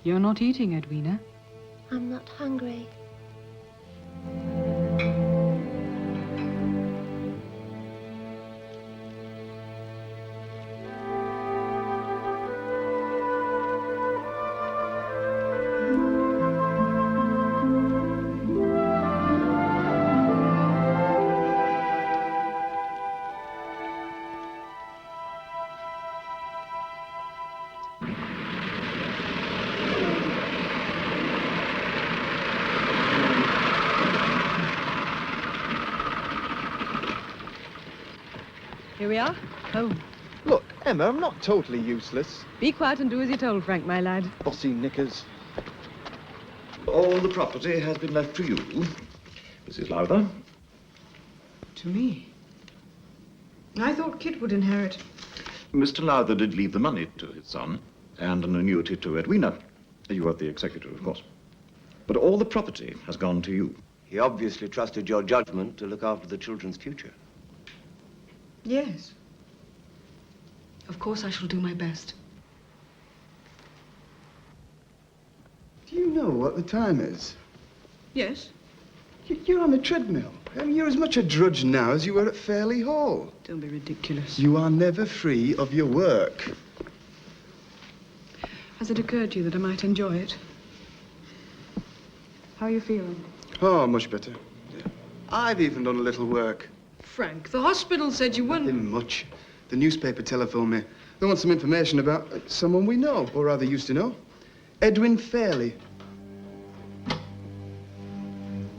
You're not eating, Edwina. I'm not hungry. Here we are, home. Look, Emma, I'm not totally useless. Be quiet and do as you're told, Frank, my lad. Bossy knickers. All the property has been left to you, Mrs. Lowther. To me? I thought Kit would inherit. Mr. Lowther did leave the money to his son, and an annuity to Edwina. You are the executor, of course. But all the property has gone to you. He obviously trusted your judgment to look after the children's future. Yes. Of course I shall do my best. Do you know what the time is? Yes? You're on a treadmill. I mean, you're as much a drudge now as you were at Fairley Hall. Don't be ridiculous. You are never free of your work. Has it occurred to you that I might enjoy it? How are you feeling? Oh, much better. I've even done a little work. Frank, the hospital said you weren't... Nothing much. The newspaper telephoned me. They want some information about someone we know, or rather used to know. Edwin Fairley. What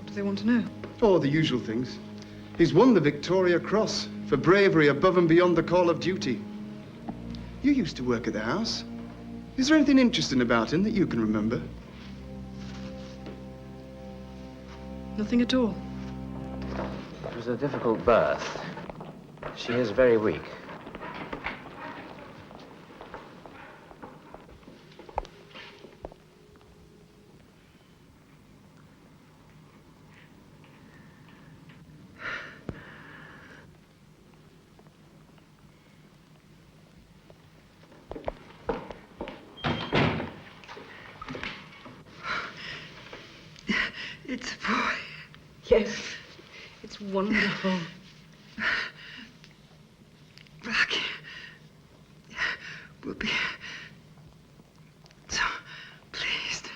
do they want to know? Oh, the usual things. He's won the Victoria Cross for bravery above and beyond the call of duty. You used to work at the house. Is there anything interesting about him that you can remember? Nothing at all. It was a difficult birth. She is very weak. It's a boy. Yes. It's wonderful. Blackie will be so pleased.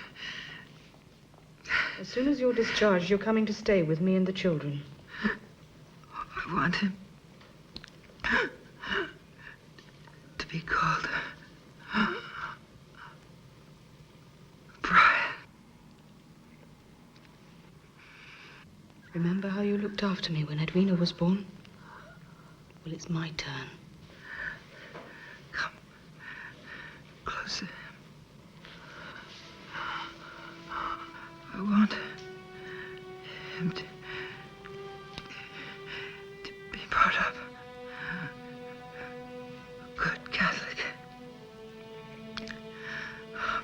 As soon as you're discharged, you're coming to stay with me and the children. I want him to be called Brian. Remember how you looked after me when Edwina was born? Well, it's my turn. Come closer. I want him to be part of a good Catholic.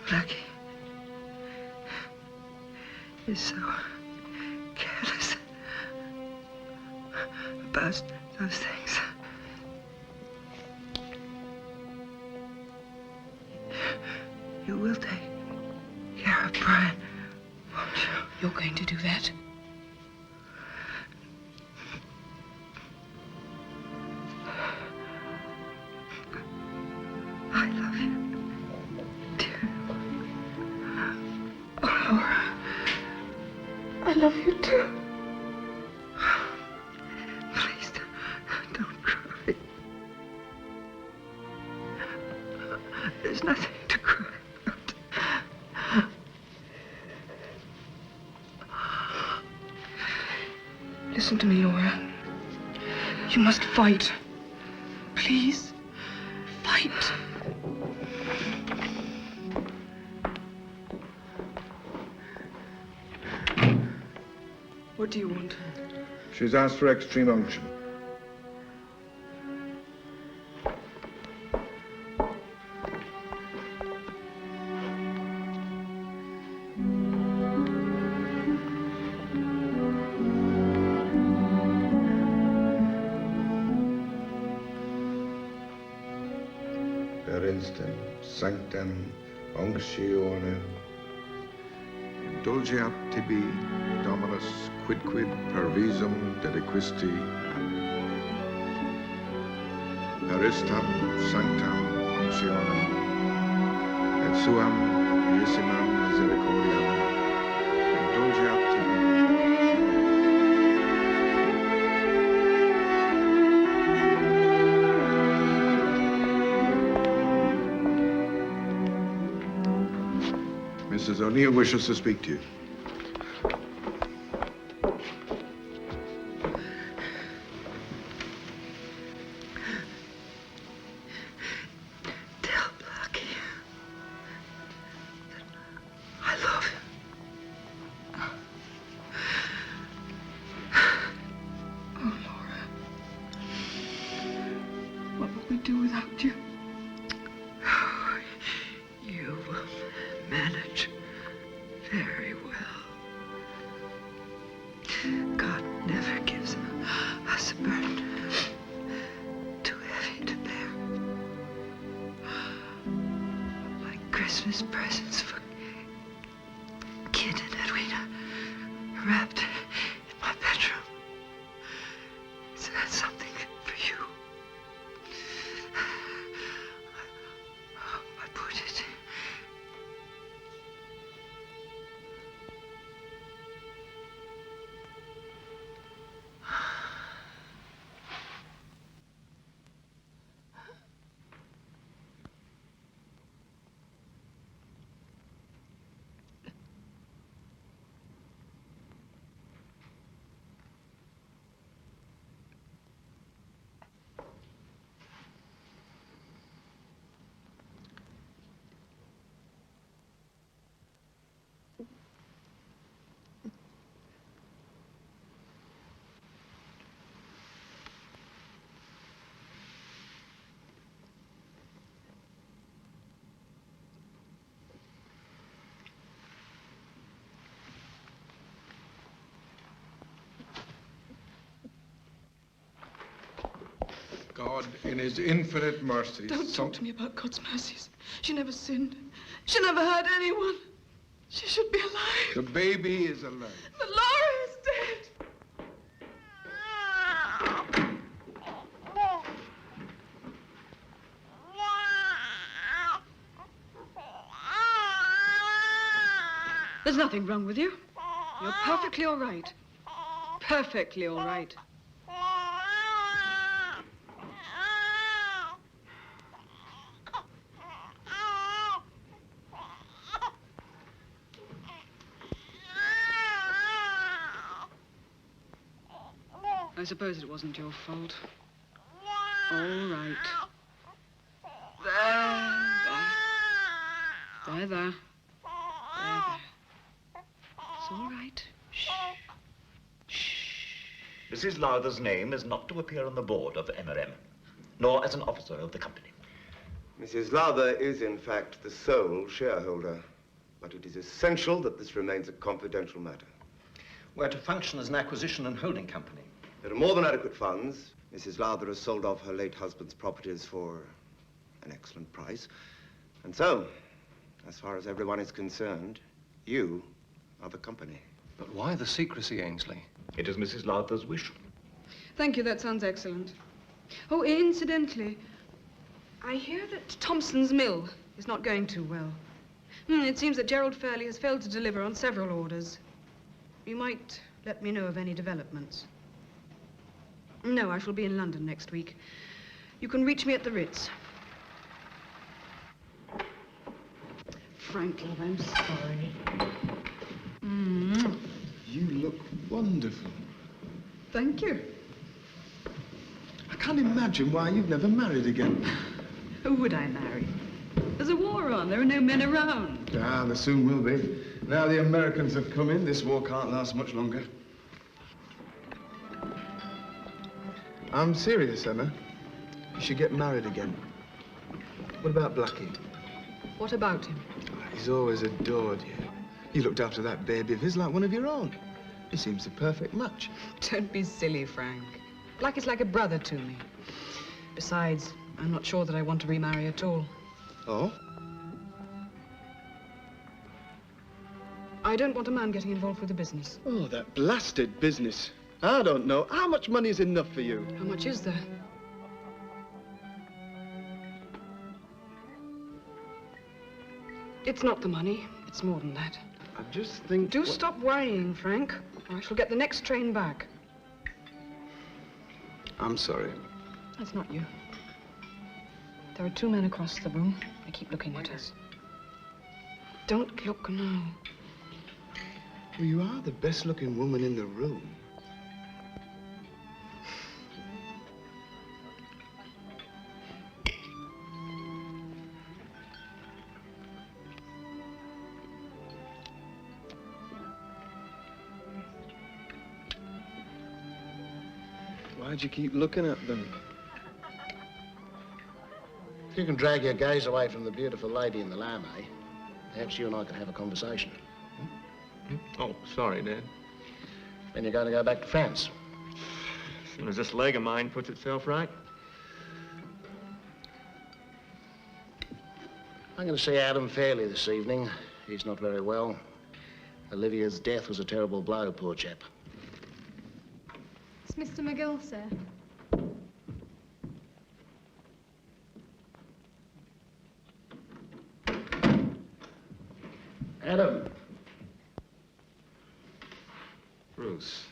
Blackie is so careless about those things. You will take care of Brian, won't you? You're going to do that? I love you, dear. Oh, Laura, I love you too. Please don't cry. There's nothing to cry about. Listen to me, Laura. You must fight. Please, fight. What do you want? She's asked for extreme unction. Per instem, sanctam, Oncione. Indulgeat tibi, Dominus, quidquid per visum dediquisti peristam sanctam uncionem, et suam iissimam misericordiam indulgeat tibi. Mrs. O'Neill wishes to speak to you. Tell Blackie that I love him. Oh, Laura. What will we do without you? Oh, you will manage very well. God never gives us a burden too heavy to bear. My Christmas presents for Kid and Edwina wrapped in my bedroom. Is that something for you? I put it. God, in his infinite mercy... Don't talk to me about God's mercies. She never sinned. She never hurt anyone. She should be alive. The baby is alive. But Laura is dead. There's nothing wrong with you. You're perfectly all right. Perfectly all right. I suppose it wasn't your fault. All right. There. There. It's all right. Mrs. Lowther's name is not to appear on the board of MRM, nor as an officer of the company. Mrs. Lowther is, in fact, the sole shareholder. But it is essential that this remains a confidential matter. We're to function as an acquisition and holding company. There are more than adequate funds. Mrs. Lowther has sold off her late husband's properties for an excellent price. And so, as far as everyone is concerned, you are the company. But why the secrecy, Ainsley? It is Mrs. Lowther's wish. Thank you, that sounds excellent. Oh, incidentally, I hear that Thompson's mill is not going too well. It seems that Gerald Fairley has failed to deliver on several orders. You might let me know of any developments. No, I shall be in London next week. You can reach me at the Ritz. Frank, love, I'm sorry. You look wonderful. Thank you. I can't imagine why you've never married again. Who would I marry? There's a war on. There are no men around. Ah, there soon will be. Now the Americans have come in, this war can't last much longer. I'm serious, Emma. You should get married again. What about Blackie? What about him? He's always adored you. You looked after that baby of his like one of your own. He seems the perfect match. Don't be silly, Frank. Blackie's like a brother to me. Besides, I'm not sure that I want to remarry at all. Oh? I don't want a man getting involved with the business. Oh, that blasted business. I don't know. How much money is enough for you? How much is there? It's not the money. It's more than that. I just think... Do stop worrying, Frank, or I shall get the next train back. I'm sorry. That's not you. There are two men across the room. They keep looking at us. Don't look now. Well, you are the best-looking woman in the room. Why'd you keep looking at them? If you can drag your gaze away from the beautiful lady in the lame, perhaps you and I could have a conversation. Oh, sorry, Dad. When you're going to go back to France? As soon as this leg of mine puts itself right. I'm going to see Adam Fairley this evening. He's not very well. Olivia's death was a terrible blow, poor chap. It's Mr. McGill, sir. Adam. Bruce.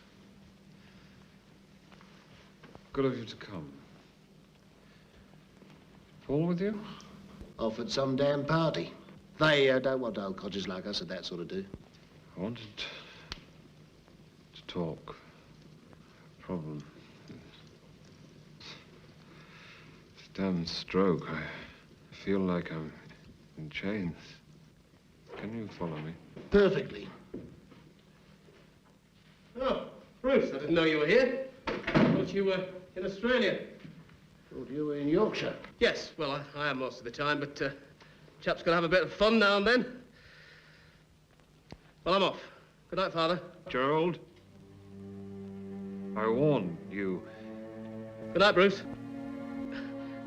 Good of you to come. Paul with you? Off at some damn party. They don't want old codgers like us at that sort of do. I wanted to talk. Problem. This damn stroke. I feel like I'm in chains. Can you follow me? Perfectly. Oh, Bruce, I didn't know you were here. I thought you were in Australia. Thought you were in Yorkshire. Yes, well, I am most of the time, but chap's got to have a bit of fun now and then. Well, I'm off. Good night, Father. Gerald. I warned you. Good night, Bruce.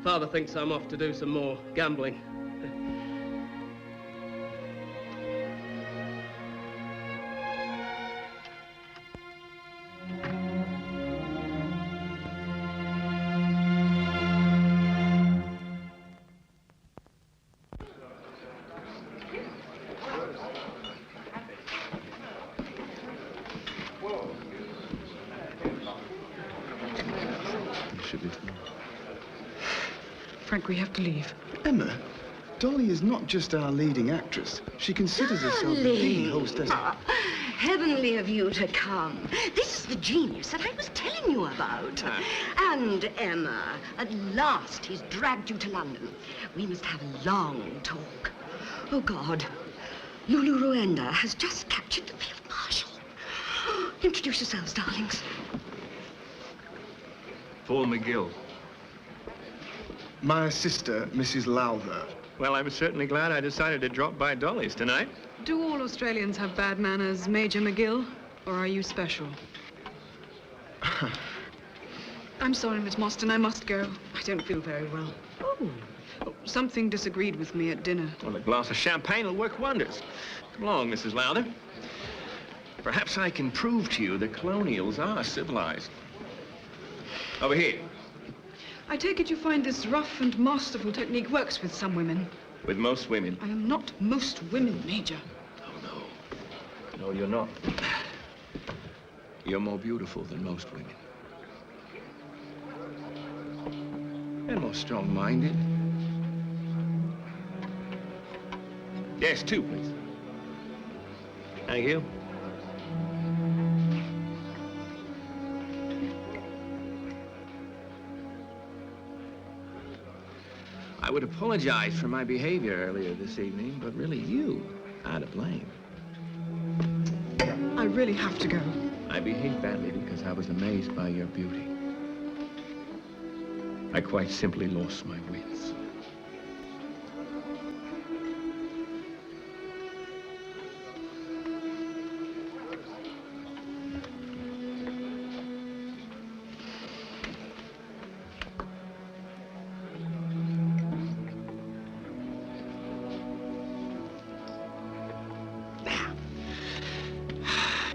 Father thinks I'm off to do some more gambling. Frank, we have to leave. Emma, Dolly is not just our leading actress. She considers herself the hostess. Heavenly of you to come. This is the genius that I was telling you about. And Emma, at last he's dragged you to London. We must have a long talk. Oh, God. Lulu Ruenda has just captured the field marshal. Introduce yourselves, darlings. Paul McGill. My sister, Mrs. Lowther. Well, I'm certainly glad I decided to drop by Dolly's tonight. Do all Australians have bad manners, Major McGill? Or are you special? I'm sorry, Miss Mostyn, I must go. I don't feel very well. Oh, something disagreed with me at dinner. Well, a glass of champagne will work wonders. Come along, Mrs. Lowther. Perhaps I can prove to you the colonials are civilized. Over here. I take it you find this rough and masterful technique works with some women. With most women. I am not most women, Major. Oh, no. No, you're not. You're more beautiful than most women. And more strong-minded. Yes, two, please. Thank you. I would apologize for my behavior earlier this evening, but really you are to blame. I really have to go. I behaved badly because I was amazed by your beauty. I quite simply lost my wits.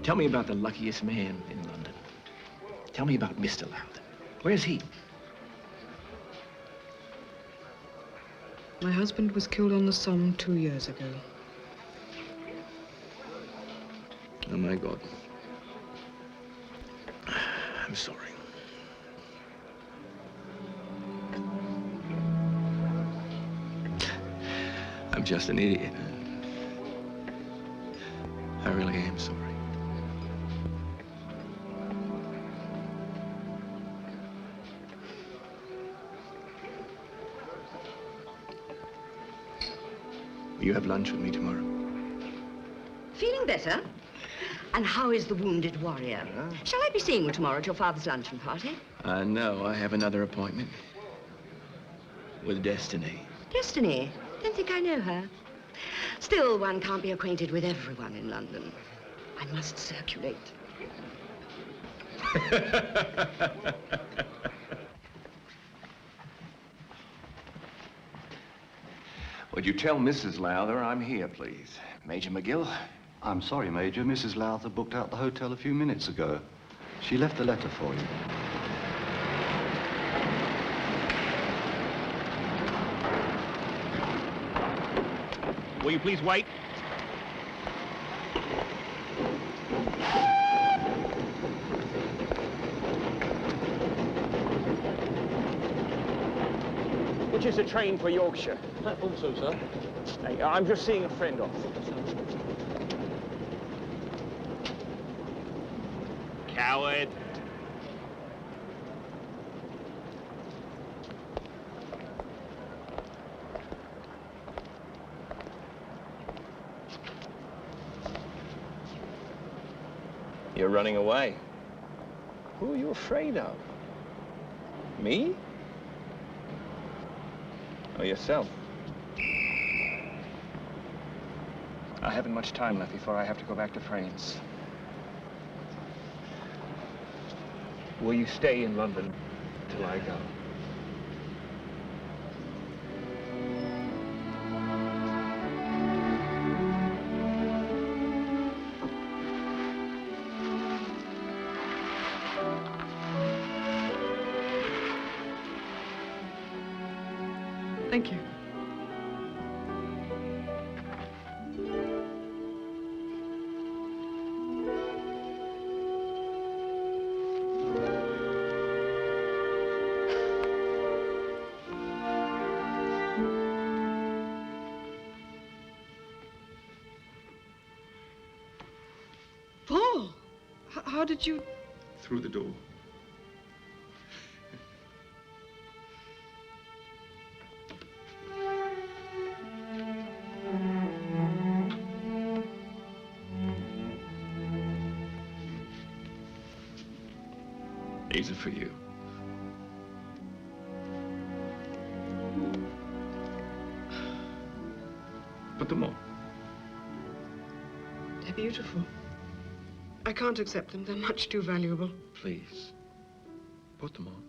Tell me about the luckiest man in London. Tell me about Mr. Loudon. Where's he? My husband was killed on the Somme 2 years ago. Oh, my God. I'm sorry. I'm just an idiot. I really am sorry. Will you have lunch with me tomorrow? Feeling better? And how is the wounded warrior? Shall I be seeing you tomorrow at your father's luncheon party? No, I have another appointment with Destiny. Destiny? Don't think I know her. Still, one can't be acquainted with everyone in London. I must circulate. Would you tell Mrs. Lowther I'm here, please? Major McGill? I'm sorry, Major. Mrs. Lowther booked out the hotel a few minutes ago. She left a letter for you. Will you please wait? Which is a train for Yorkshire? Platform 2, sir. Hey, I'm just seeing a friend off. Coward. You're running away. Who are you afraid of? Me? Or yourself? I haven't much time left before I have to go back to France. Will you stay in London till I go? Thank you. Paul, how did you... Through the door. These are for you. Put them on. They're beautiful. I can't accept them. They're much too valuable. Please. Put them on.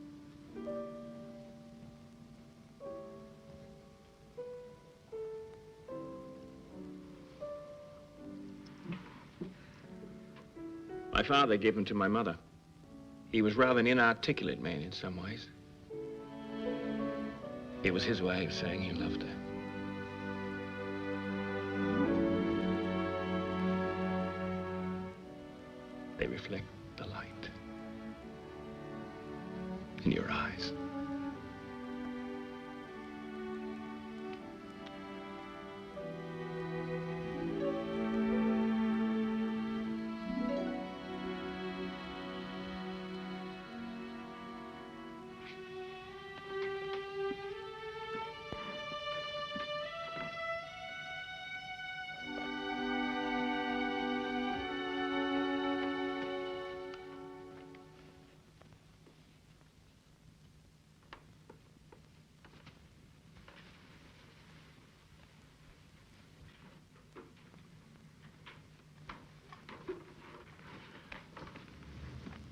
My father gave them to my mother. He was rather an inarticulate man in some ways. It was his way of saying he loved her. They reflect the light in your eyes.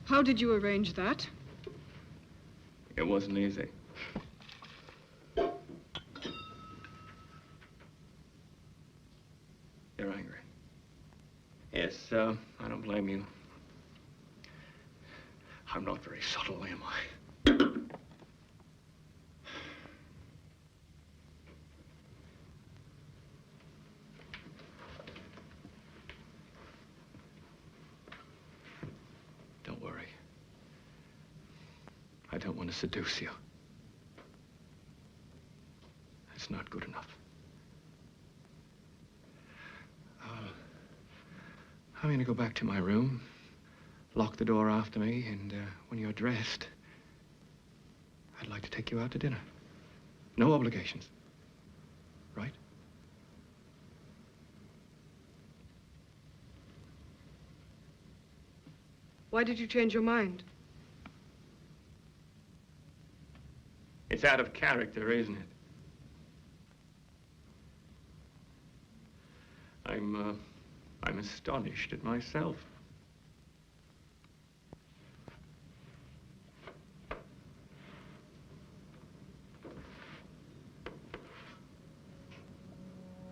How did you arrange that? It wasn't easy. You're angry. Yes, I don't blame you. blame you. I'm not very subtle, am I? Don't worry. I don't want to seduce you. It's not good enough. I'm going to go back to my room, lock the door after me, and when you're dressed, I'd like to take you out to dinner. No obligations. Right? Why did you change your mind? It's out of character, isn't it? I'm astonished at myself.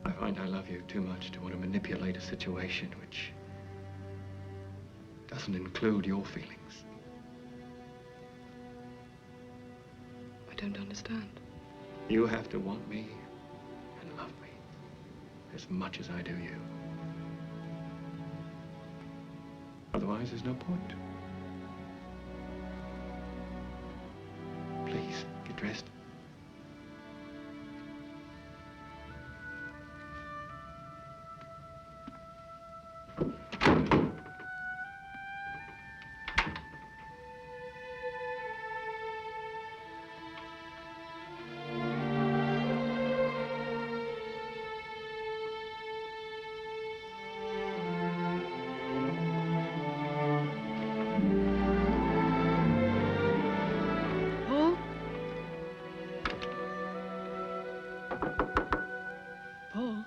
I find I love you too much to want to manipulate a situation which doesn't include your feelings. I don't understand. You have to want me and love me as much as I do you. Otherwise, there's no point. Please, get dressed. Paul?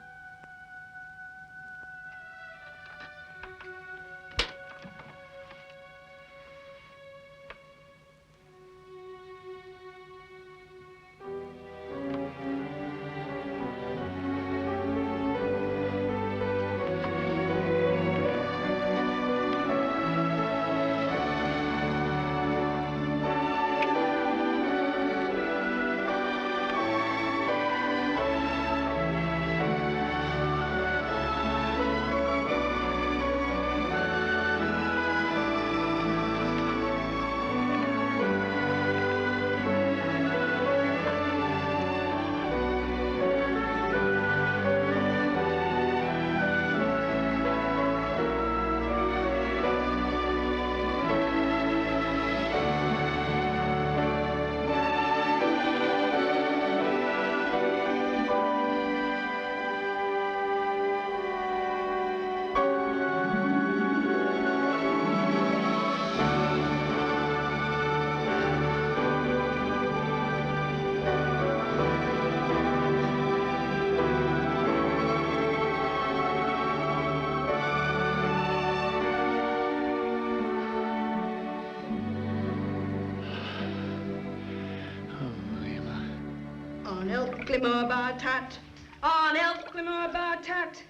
Tat, on Elklimore Tat,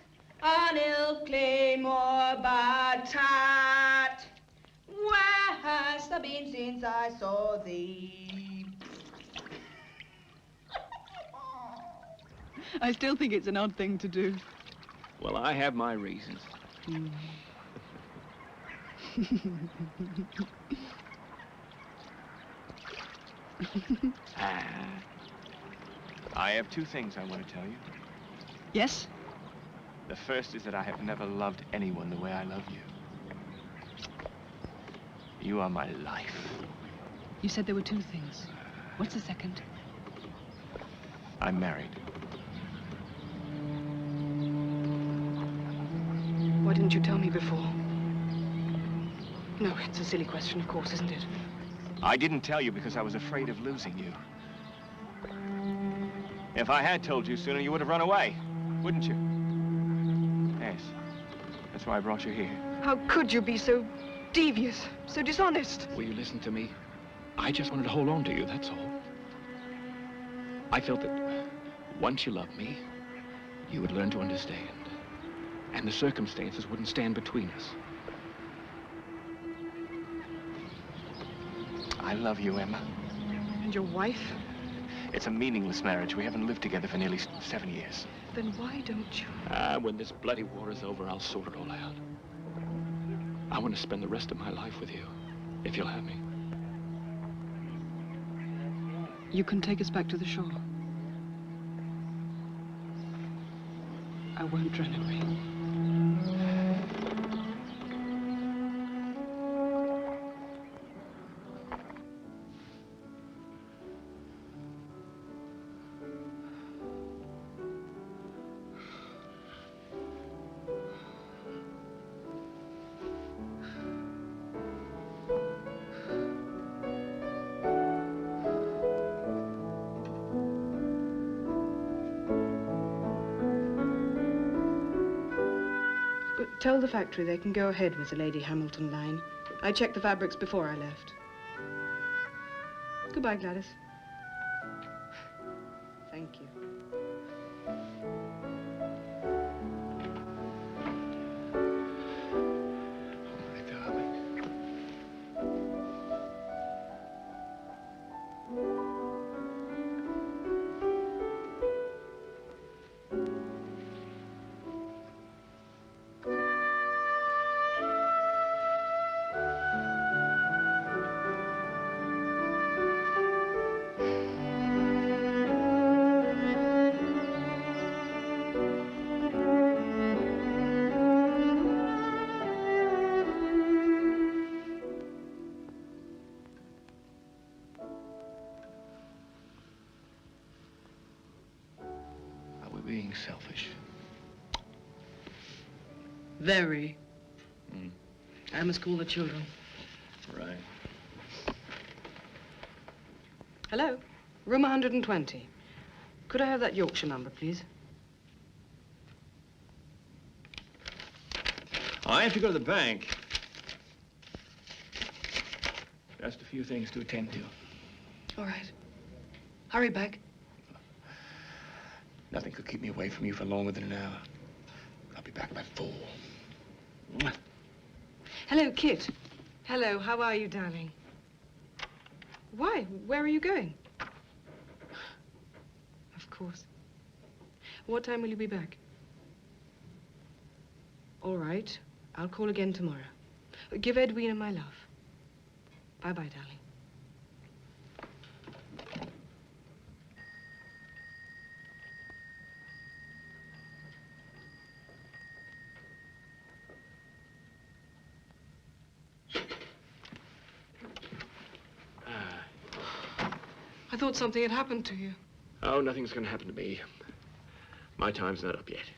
on Elklimore Tat. Where has thou been since I saw thee? I still think it's an odd thing to do. Well, I have my reasons. I have two things I want to tell you. Yes? The first is that I have never loved anyone the way I love you. You are my life. You said there were two things. What's the second? I'm married. Why didn't you tell me before? No, it's a silly question, of course, isn't it? I didn't tell you because I was afraid of losing you. If I had told you sooner, you would have run away, wouldn't you? Yes. That's why I brought you here. How could you be so devious, so dishonest? Will you listen to me? I just wanted to hold on to you, that's all. I felt that once you loved me, you would learn to understand. And the circumstances wouldn't stand between us. I love you, Emma. And your wife? It's a meaningless marriage. We haven't lived together for nearly 7 years. Then why don't you? When this bloody war is over, I'll sort it all out. I want to spend the rest of my life with you, if you'll have me. You can take us back to the shore. I won't run away. Tell the factory they can go ahead with the Lady Hamilton line. I checked the fabrics before I left. Goodbye, Gladys. Thank you. My darling. Being selfish. Very. I must call the children. Right. Hello? Room 120. Could I have that Yorkshire number, please? I have to go to the bank. Just a few things to attend to. All right. Hurry back. Nothing could keep me away from you for longer than an hour. I'll be back about 4. Hello, Kit. Hello, how are you, darling? Why? Where are you going? Of course. What time will you be back? All right. I'll call again tomorrow. Give Edwina my love. Bye-bye, darling. I thought something had happened to you. Oh, nothing's going to happen to me. My time's not up yet.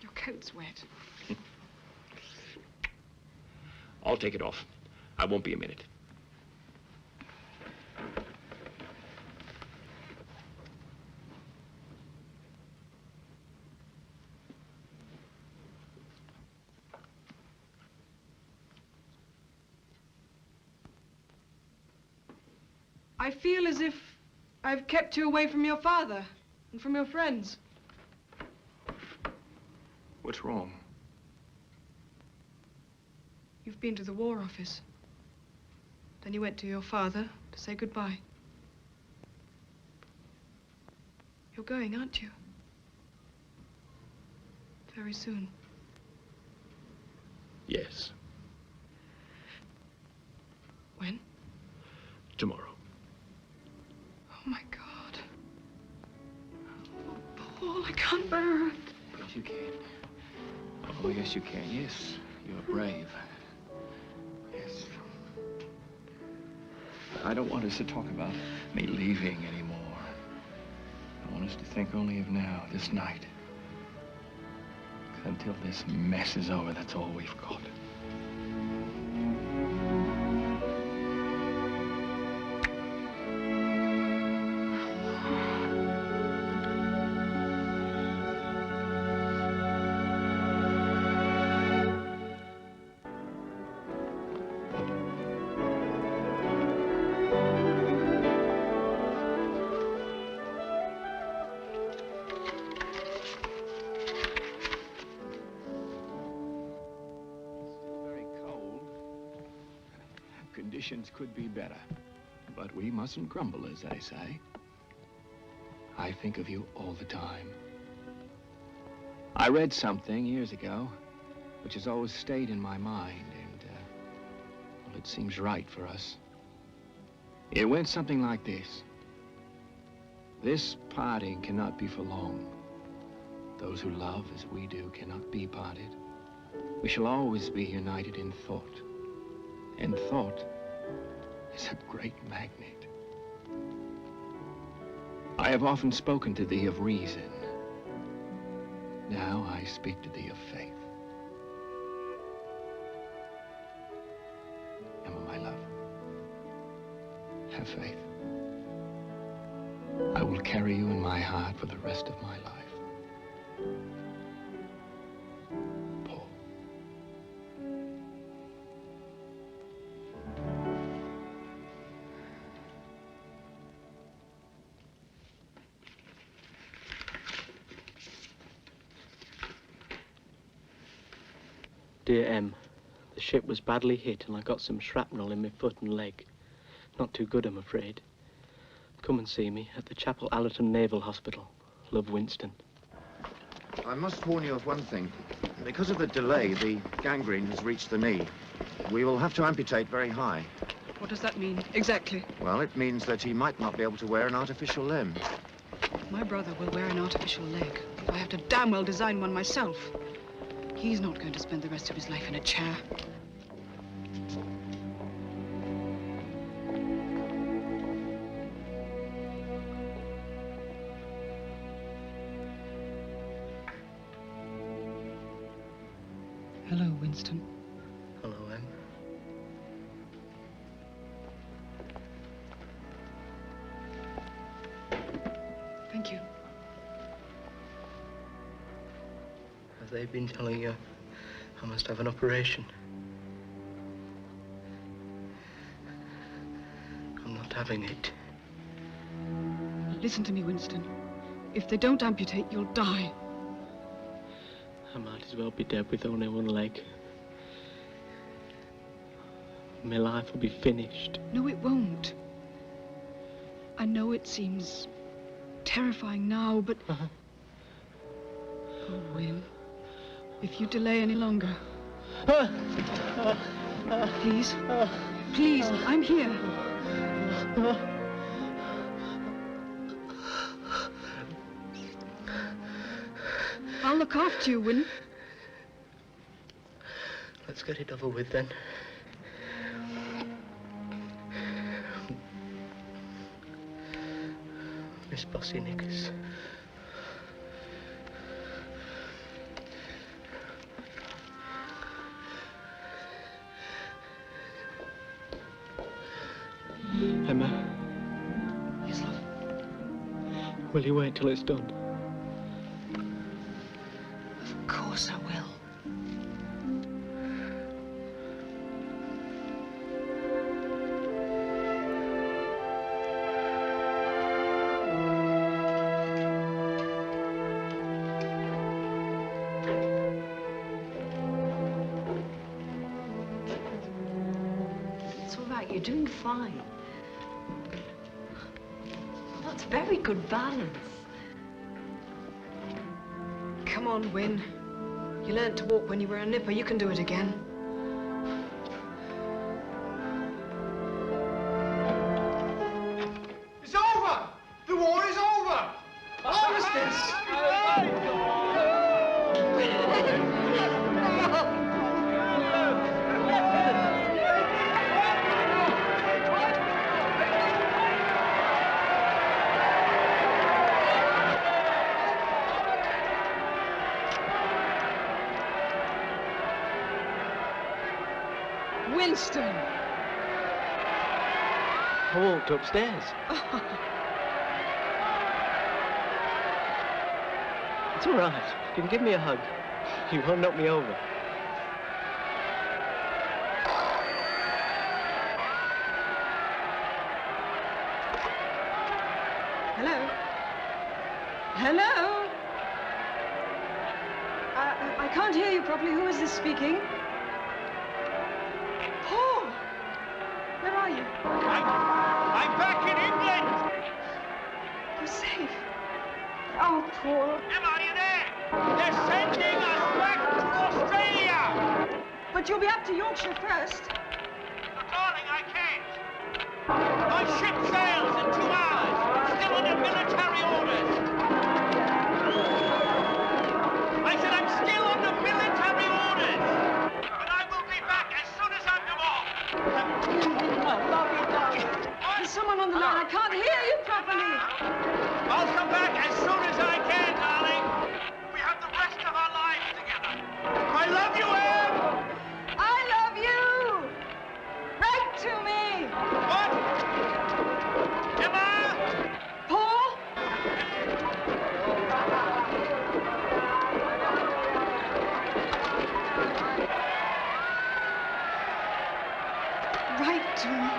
Your coat's wet. I'll take it off. I won't be a minute. I feel as if I've kept you away from your father and from your friends. What's wrong? You've been to the War Office. Then you went to your father to say goodbye. You're going, aren't you? Very soon. Yes. When? Tomorrow. Oh, my God. Oh, Paul, I can't bear it. Yes, you can. Oh, yes, you can. Yes, you're brave. Yes. I don't want us to talk about me leaving anymore. I want us to think only of now, this night. 'Cause until this mess is over, that's all we've got. conditions could be better. But we mustn't grumble, as they say. I think of you all the time. I read something years ago, which has always stayed in my mind, and, well, it seems right for us. It went something like this. This parting cannot be for long. Those who love as we do cannot be parted. We shall always be united in thought. And thought is a great magnet. I have often spoken to thee of reason. Now I speak to thee of faith. Emma, my love, have faith. I will carry you in my heart for the rest of my life. Paul. Dear Em, the ship was badly hit and I got some shrapnel in my foot and leg. Not too good, I'm afraid. Come and see me at the Chapel Allerton Naval Hospital. Love, Winston. I must warn you of one thing. Because of the delay, the gangrene has reached the knee. We will have to amputate very high. What does that mean, exactly? Well, it means that he might not be able to wear an artificial limb. My brother will wear an artificial leg. I have to damn well design one myself. He's not going to spend the rest of his life in a chair. Hello, Winston. Hello, Em. Thank you. Have they been telling you I must have an operation? I'm not having it. Listen to me, Winston. If they don't amputate, you'll die. I might as well be dead with only one leg. My life will be finished. No, it won't. I know it seems terrifying now, but... Oh, Win, if you delay any longer... Please, please, I'm here. I'll look after you, Win. Let's get it over with, then. Miss Bossy Knickers. Emma. Yes, love. Will you wait till it's done? Of course I will. It's all right, you're doing fine. That's very good balance. Come on, Win. You learned to walk when you were a nipper. You can do it again. It's over! The war is over! Armistice! Winston! I walked upstairs. It's all right. You can give me a hug. You won't knock me over. Hello? Hello? I can't hear you properly. Who is this speaking? Paul! Where are Paul. Emma, are you there? They're sending us back to Australia! But you'll be up to Yorkshire first. But darling, I can't. My ship sails in 2 hours. It's still under military orders. I said I'm still under military orders. But I will be back as soon as I'm divorced. I love you, darling. There's someone on the line. I can't hear you properly. I'll come back as soon as I can, darling. We have the rest of our lives together. I love you, Em. I love you. Write to me. What? Emma? Paul? Write to me.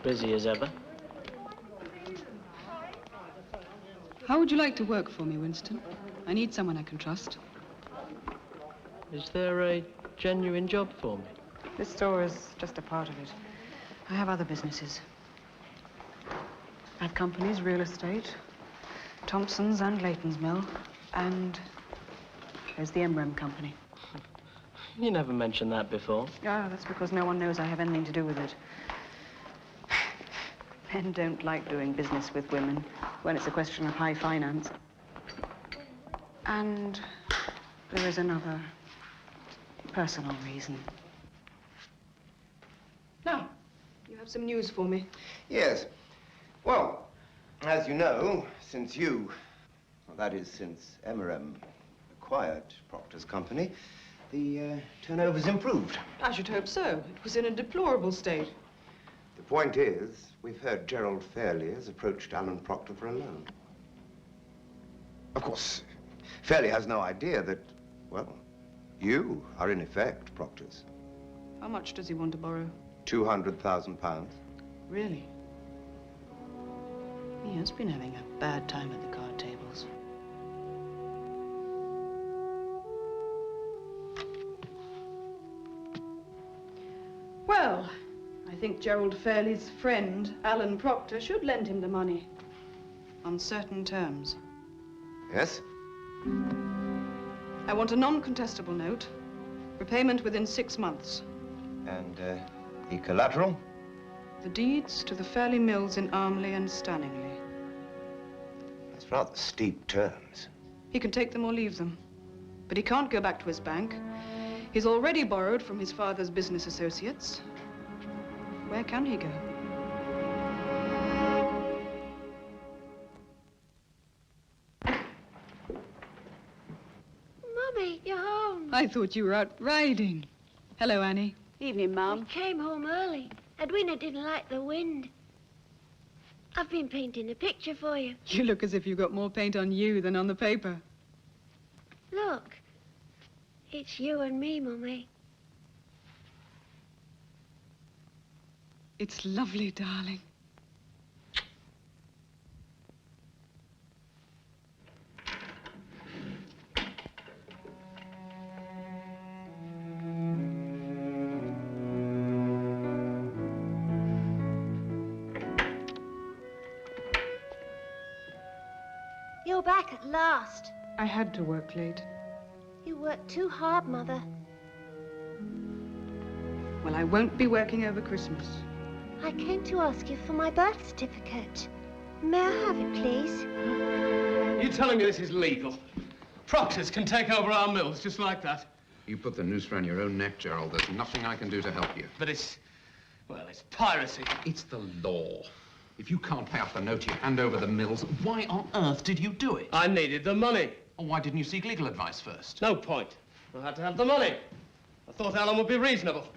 Busy as ever. How would you like to work for me, Winston? I need someone I can trust. Is there a genuine job for me? This store is just a part of it. I have other businesses. I have companies, real estate, Thompson's and Leighton's Mill, and there's the MREM company. You never mentioned that before. Ah, that's because no one knows I have anything to do with it. Men don't like doing business with women when it's a question of high finance. And there is another personal reason. Now, you have some news for me. Yes. Well, as you know, since that is, since MRM acquired Proctor's company, the turnover's improved. I should hope so. It was in a deplorable state. The point is, we've heard Gerald Fairley has approached Alan Proctor for a loan. Of course, Fairley has no idea that, well, you are in effect Proctor's. How much does he want to borrow? £200,000. Really? He has been having a bad time at the card tables. Well, I think Gerald Fairley's friend, Alan Proctor, should lend him the money. On certain terms. Yes? I want a non-contestable note. Repayment within 6 months. And, the collateral? The deeds to the Fairley Mills in Armley and Stanningley. That's rather steep terms. He can take them or leave them. But he can't go back to his bank. He's already borrowed from his father's business associates. Where can he go? Mummy, you're home. I thought you were out riding. Hello, Annie. Evening, Mum. We came home early. Edwina didn't like the wind. I've been painting a picture for you. You look as if you got more paint on you than on the paper. Look. It's you and me, Mummy. It's lovely, darling. You're back at last. I had to work late. You worked too hard, Mother. Well, I won't be working over Christmas. I came to ask you for my birth certificate. May I have it, please? You telling me this is legal? Proctors can take over our mills just like that. You put the noose around your own neck, Gerald. There's nothing I can do to help you. But well, it's piracy. It's the law. If you can't pay off the note you hand over the mills, why on earth did you do it? I needed the money. Well, why didn't you seek legal advice first? No point. I had to have the money. I thought Alan would be reasonable.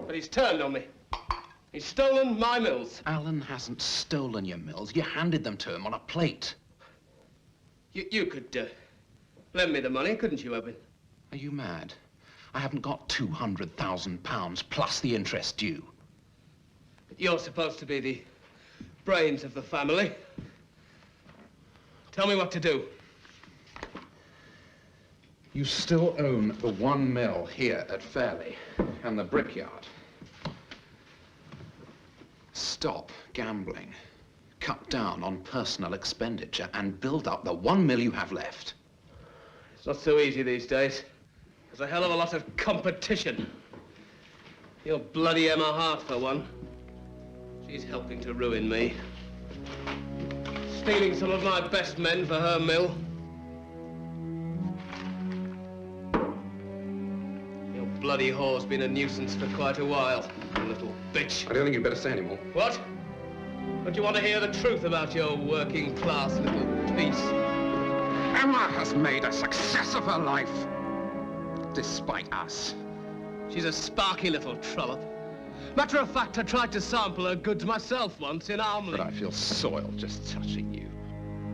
But he's turned on me. He's stolen my mills. Alan hasn't stolen your mills. You handed them to him on a plate. You could lend me the money, couldn't you, Edwin? Are you mad? I haven't got £200,000 plus the interest due. You're supposed to be the brains of the family. Tell me what to do. You still own the one mill here at Fairley and the brickyard. Stop gambling. Cut down on personal expenditure and build up the one mill you have left. It's not so easy these days. There's a hell of a lot of competition. Your bloody Emma Hart, for one. She's helping to ruin me. Stealing some of my best men for her mill. Your bloody whore's been a nuisance for quite a while, you little bitch. I don't think you'd better say any more. What? Don't you want to hear the truth about your working class little piece? Emma has made a success of her life, despite us. She's a sparky little trollop. Matter of fact, I tried to sample her goods myself once in Armley. But I feel soiled just touching you.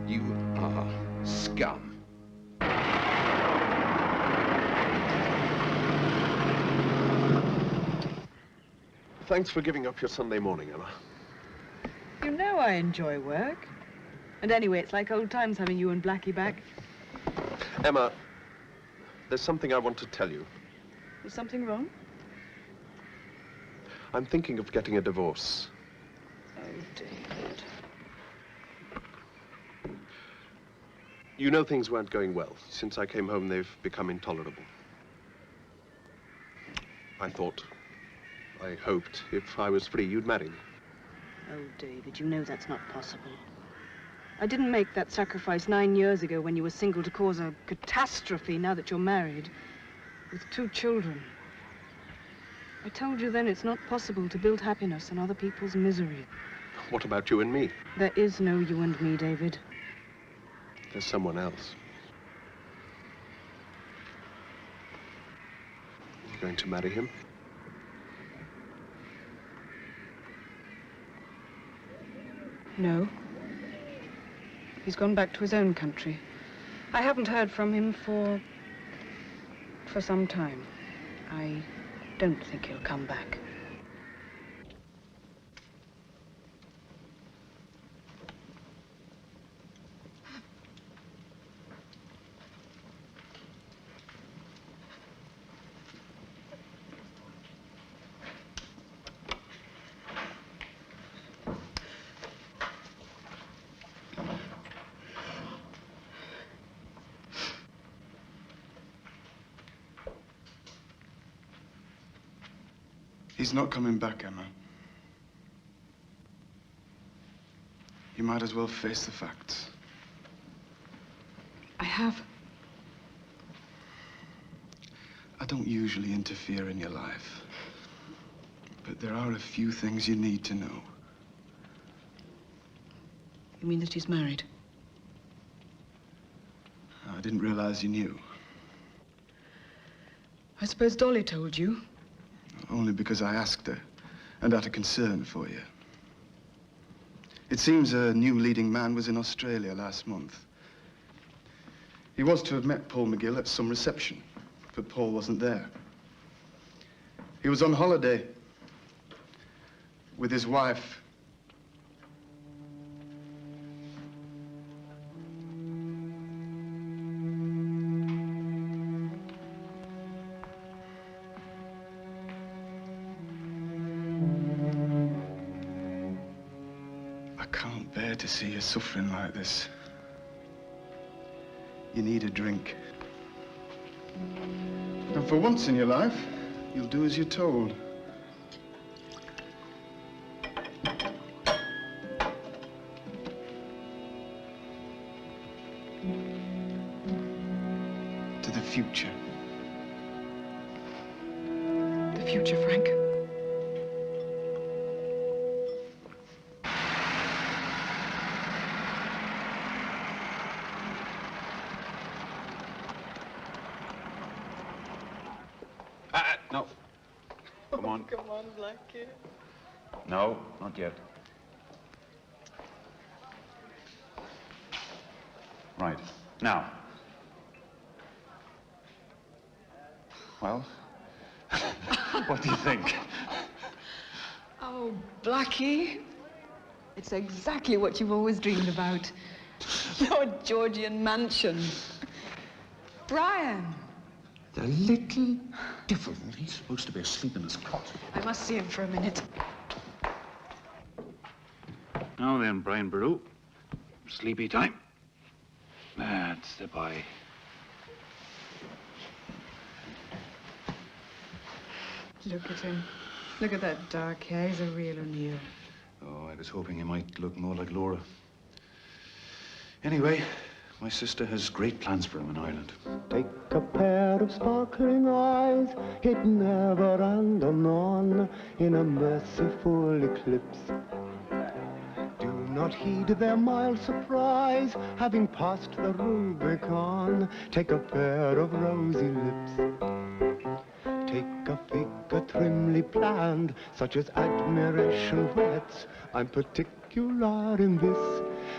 You are scum. Thanks for giving up your Sunday morning, Emma. You know I enjoy work. And anyway, it's like old times having you and Blackie back. Emma, there's something I want to tell you. Was something wrong? I'm thinking of getting a divorce. Oh, David. You know things weren't going well. Since I came home, they've become intolerable. I hoped, if I was free, you'd marry me. Oh, David, you know that's not possible. I didn't make that sacrifice 9 years ago when you were single to cause a catastrophe now that you're married, with 2 children. I told you then it's not possible to build happiness on other people's misery. What about you and me? There is no you and me, David. There's someone else. You're going to marry him? No. He's gone back to his own country. I haven't heard from him for some time. I don't think he'll come back. He's not coming back, Emma. You might as well face the facts. I have. I don't usually interfere in your life, but there are a few things you need to know. You mean that he's married? I didn't realize you knew. I suppose Dolly told you. Only because I asked her, and out of concern for you. It seems a new leading man was in Australia last month. He was to have met Paul McGill at some reception, but Paul wasn't there. He was on holiday with his wife. To see you suffering like this. You need a drink. And for once in your life, you'll do as you're told. To the future. The future, Frank. Come on. Come on, Blackie. No, not yet. Right. Now. Well, what do you think? Oh, Blackie. It's exactly what you've always dreamed about. Your Georgian mansion. Brian. The little devil. He's supposed to be asleep in his cot. I must see him for a minute. Now then, Brian Boru. Sleepy time. That's the boy. Look at him. Look at that dark hair. He's a real O'Neill. Oh, I was hoping he might look more like Laura. Anyway, my sister has great plans for him in Ireland. Take a pair of sparkling eyes, hidden ever and anon in a merciful eclipse. Do not heed their mild surprise, having passed the Rubicon. Take a pair of rosy lips. Take a figure trimly planned, such as admiration whets. I'm particular in this.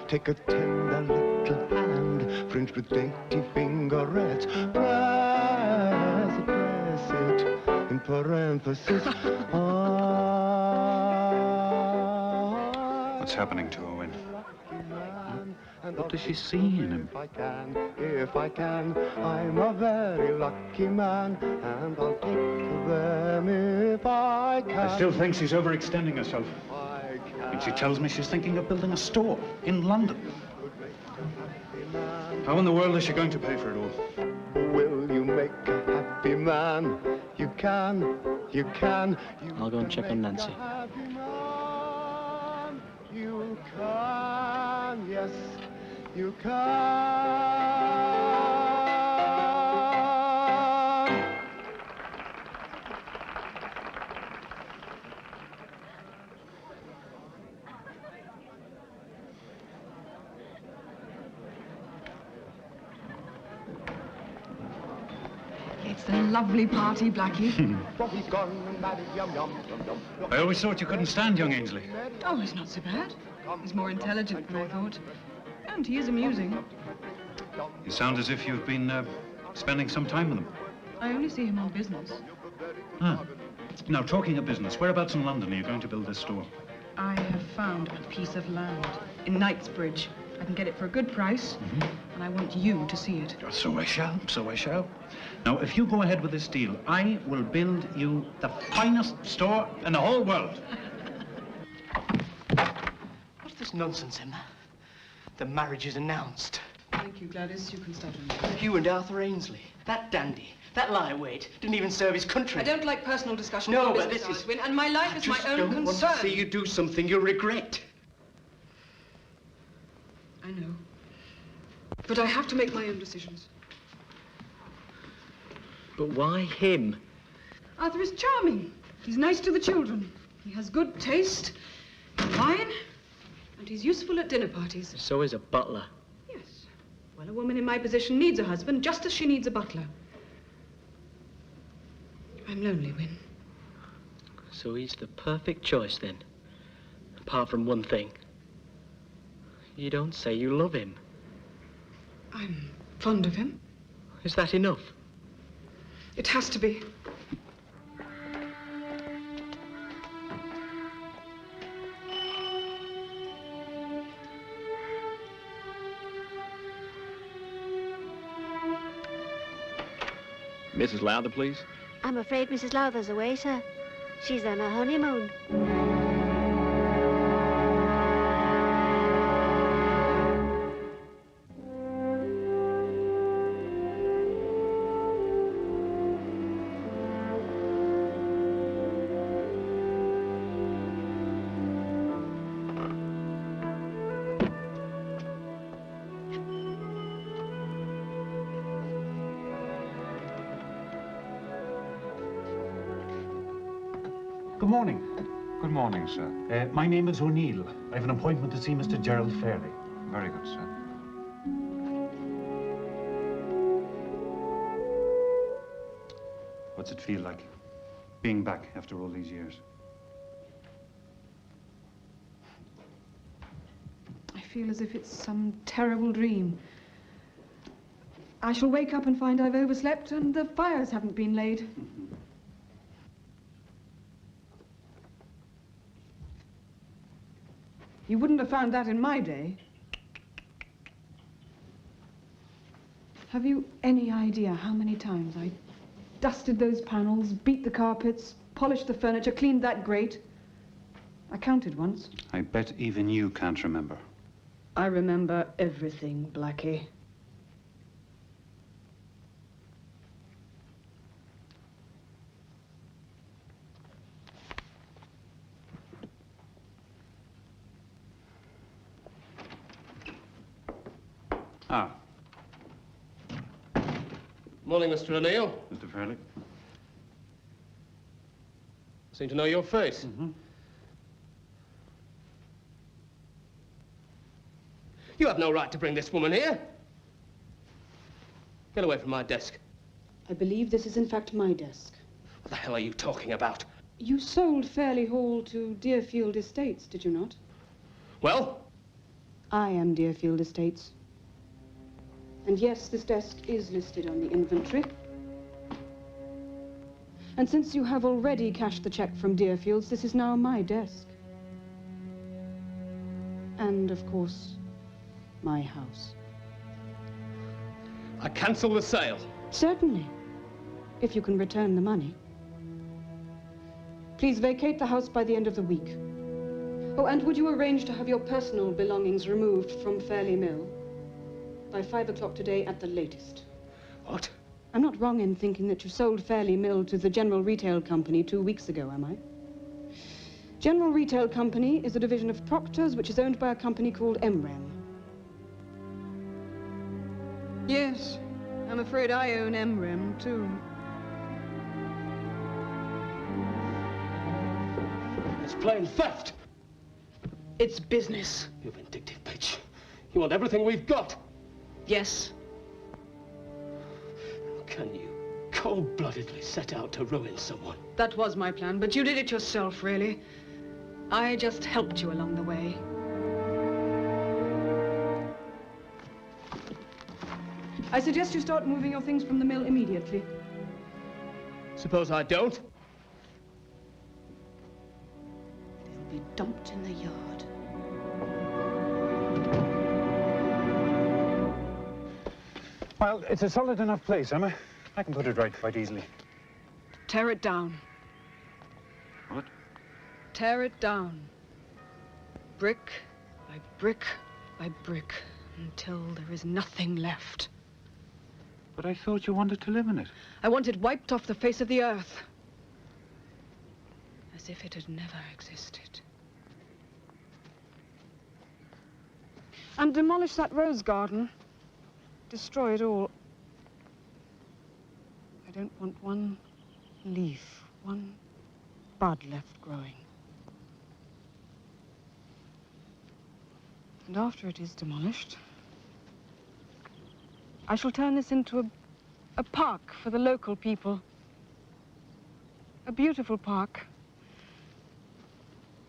Take a tender little hand, fringed with dainty fingerets. Press it, in parenthesis. What's happening to Owen? What does she see in him? If I can, I'm a very lucky man, and I'll take them if I can. I still think she's overextending herself. And she tells me she's thinking of building a store in London. How in the world is she going to pay for it all? Will you make a happy man? You can, you can. I'll go and check on Nancy. You can, yes, you can. It's a lovely party, Blackie. I always thought you couldn't stand young Ainsley. Oh, he's not so bad. He's more intelligent than I thought. And he is amusing. You sound as if you've been spending some time with him. I only see him on business. Ah. Now, talking of business, whereabouts in London are you going to build this store? I have found a piece of land in Knightsbridge. I can get it for a good price, and I want you to see it. So I shall, so I shall. Now, if you go ahead with this deal, I will build you the finest store in the whole world. What's this nonsense, Emma? The marriage is announced. Thank you, Gladys. You can start. You and Arthur Ainsley, that dandy, that lightweight, didn't even serve his country. I don't like personal discussion. No, with but business, this is... Arthwin, and my life is my own don't concern. want to see you do something you'll regret. I know. But I have to make my own decisions. But why him? Arthur is charming. He's nice to the children. He has good taste in wine, and he's useful at dinner parties. So is a butler. Yes. Well, a woman in my position needs a husband just as she needs a butler. I'm lonely, Win. So he's the perfect choice, then. Apart from one thing. You don't say you love him. I'm fond of him. Is that enough? It has to be. Mrs. Lowther, please. I'm afraid Mrs. Lowther's away, sir. She's on her honeymoon. Good morning. Good morning, sir. My name is O'Neill. I have an appointment to see Mr. Gerald Fairley. Very good, sir. What's it feel like? being back after all these years? I feel as if it's some terrible dream. I shall wake up and find I've overslept and the fires haven't been laid. You wouldn't have found that in my day. Have you any idea how many times I dusted those panels, beat the carpets, polished the furniture, cleaned that grate? I counted once. I bet even you can't remember. I remember everything, Blackie. Ah. Morning, Mr. O'Neill. Mr. Fairley. Seem to know your face. You have no right to bring this woman here. Get away from my desk. I believe this is in fact my desk. What the hell are you talking about? You sold Fairley Hall to Deerfield Estates, did you not? Well? I am Deerfield Estates. And yes, this desk is listed on the inventory. And since you have already cashed the check from Deerfields, this is now my desk. And, of course, my house. I cancel the sale. Certainly, if you can return the money. Please vacate the house by the end of the week. Oh, and would you arrange to have your personal belongings removed from Fairley Mill by 5 o'clock today at the latest? What? I'm not wrong in thinking that you sold Fairley Mill to the General Retail Company 2 weeks ago, am I? General Retail Company is a division of Proctor's which is owned by a company called MREM. Yes, I'm afraid I own MREM, too. It's plain theft. It's business. You vindictive bitch. You want everything we've got. Yes. How can you cold-bloodedly set out to ruin someone? That was my plan, but you did it yourself, really. I just helped you along the way. I suggest you start moving your things from the mill immediately. Suppose I don't? They'll be dumped in the yard. Well, it's a solid enough place, Emma. I can put it right quite easily. Tear it down. What? Tear it down. Brick by brick by brick, until there is nothing left. But I thought you wanted to live in it. I want it wiped off the face of the earth. As if it had never existed. And demolish that rose garden. Destroy it all. I don't want one leaf, one bud left growing. And after it is demolished, I shall turn this into a park for the local people. A beautiful park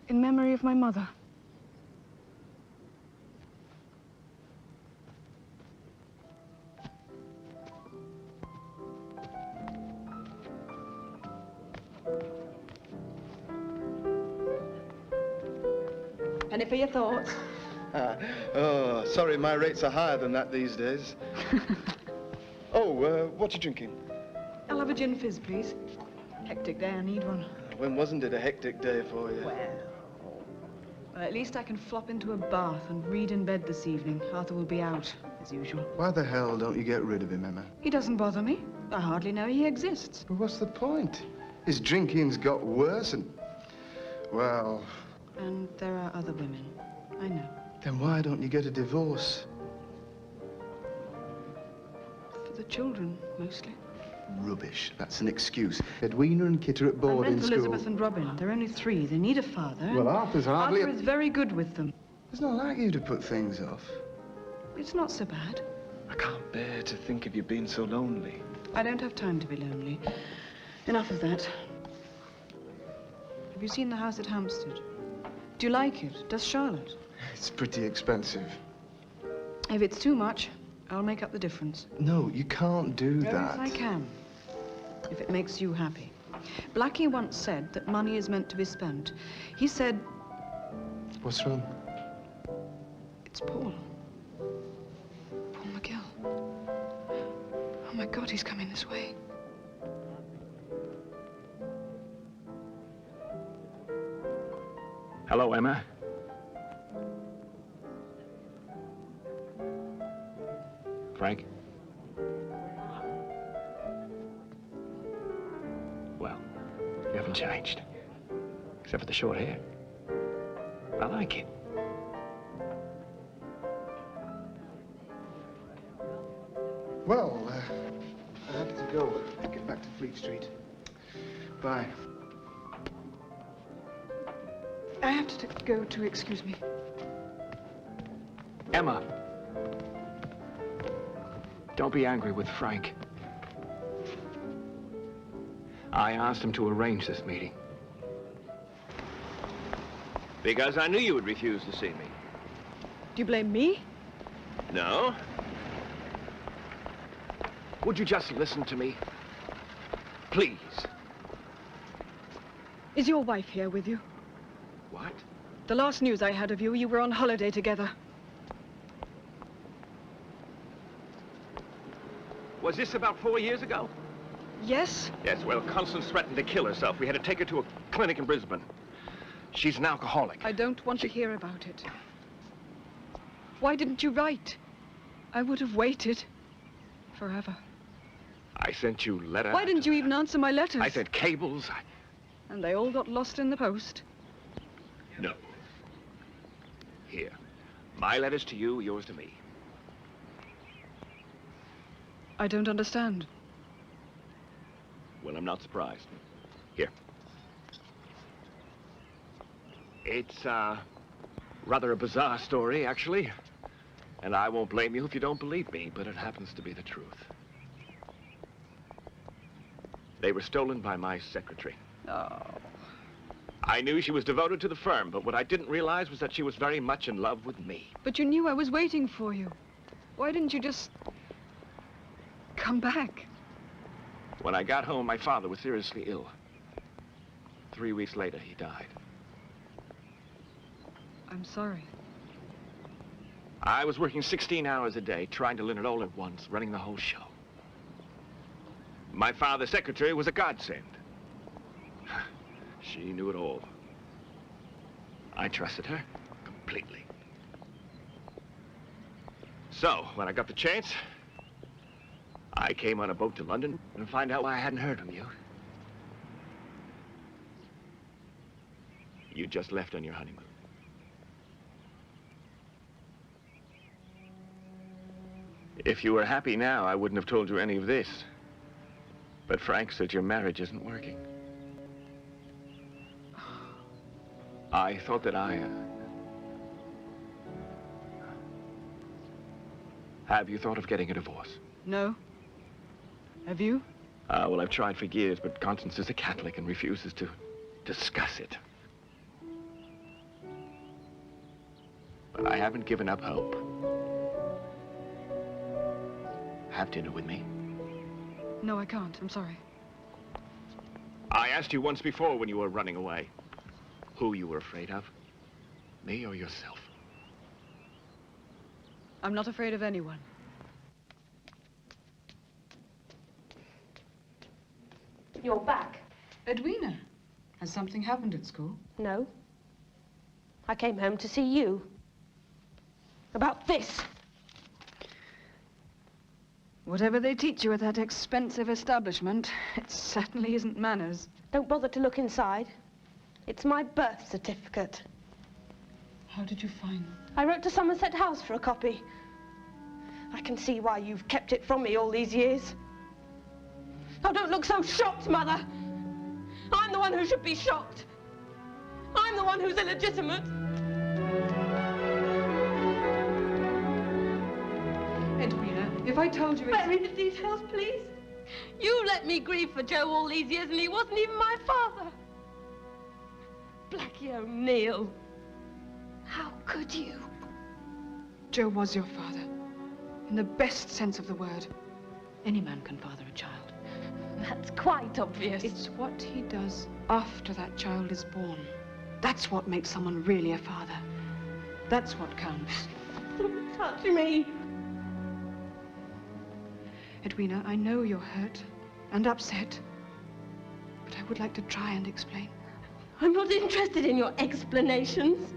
in memory of my mother. Penny for your thoughts. Oh, sorry, my rates are higher than that these days. Oh, what you drinking? I'll have a gin fizz, please. Hectic day, I need one. When wasn't it a hectic day for you? Well, at least I can flop into a bath and read in bed this evening. Arthur will be out, as usual. Why the hell don't you get rid of him, Emma? He doesn't bother me. I hardly know he exists. But what's the point? His drinking's got worse and... well... And there are other women. I know. Then why don't you get a divorce? For the children, mostly. Rubbish. That's an excuse. Edwina and Kit are at boarding and school. Elizabeth and Robin. They're only 3. They need a father. Well, Arthur's hardly... Arthur is very good with them. It's not like you to put things off. It's not so bad. I can't bear to think of you being so lonely. I don't have time to be lonely. Enough of that. Have you seen the house at Hampstead? Do you like it? Does Charlotte? It's pretty expensive. If it's too much, I'll make up the difference. No, you can't do Yes, that. I can. If it makes you happy. Blackie once said that money is meant to be spent. He said... What's wrong? It's Paul. Paul McGill. Oh, my God, he's coming this way. Hello, Emma. Frank? Well, you haven't changed. Except for the short hair. I like it. Well, I have to go. Get back to Fleet Street. Bye. I have to go to excuse me. Emma. Don't be angry with Frank. I asked him to arrange this meeting. Because I knew you would refuse to see me. Do you blame me? No? Would you just listen to me? Please. Is your wife here with you? What? The last news I had of you, you were on holiday together. Was this about 4 years ago? Yes? Yes, well, Constance threatened to kill herself. We had to take her to a clinic in Brisbane. She's an alcoholic. I don't want to hear about it. Why didn't you write? I would have waited forever. I sent you letters. Why didn't you even answer my letters? I sent cables. And they all got lost in the post. No. Here. My letters to you, yours to me. I don't understand. Well, I'm not surprised. Here. It's, rather a bizarre story, actually. And I won't blame you if you don't believe me, but it happens to be the truth. They were stolen by my secretary. Oh. I knew she was devoted to the firm, but what I didn't realize was that she was very much in love with me. But you knew I was waiting for you. Why didn't you just... come back? When I got home, my father was seriously ill. 3 weeks later, he died. I'm sorry. I was working 16 hours a day, trying to learn it all at once, running the whole show. My father's secretary was a godsend. She knew it all. I trusted her completely. So, when I got the chance, I came on a boat to London to find out why I hadn't heard from you. You just left on your honeymoon. If you were happy now, I wouldn't have told you any of this. But Frank said your marriage isn't working. I thought that Have you thought of getting a divorce? No. Have you? Well, I've tried for years, but Constance is a Catholic and refuses to discuss it. But I haven't given up hope. Have dinner with me. No, I can't. I'm sorry. I asked you once before when you were running away who you were afraid of, me or yourself. I'm not afraid of anyone. You're back. Edwina, has something happened at school? No. I came home to see you. About this. Whatever they teach you at that expensive establishment, it certainly isn't manners. Don't bother to look inside. It's my birth certificate. How did you find it? I wrote to Somerset House for a copy. I can see why you've kept it from me all these years. Oh, don't look so shocked, Mother. I'm the one who should be shocked. I'm the one who's illegitimate. Edwina, if I told you... Spare me the details, please. You let me grieve for Joe all these years, and he wasn't even my father. Blackie O'Neill. How could you? Joe was your father, in the best sense of the word. Any man can father a child. That's quite obvious. It's what he does after that child is born. That's what makes someone really a father. That's what counts. Don't touch me. Edwina, I know you're hurt and upset, but I would like to try and explain. I'm not interested in your explanations.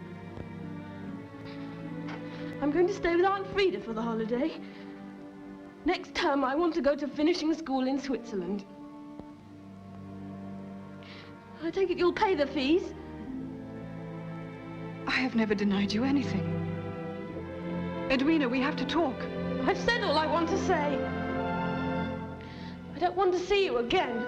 I'm going to stay with Aunt Frida for the holiday. Next term, I want to go to finishing school in Switzerland. I take it you'll pay the fees? I have never denied you anything. Edwina, we have to talk. I've said all I want to say. I don't want to see you again.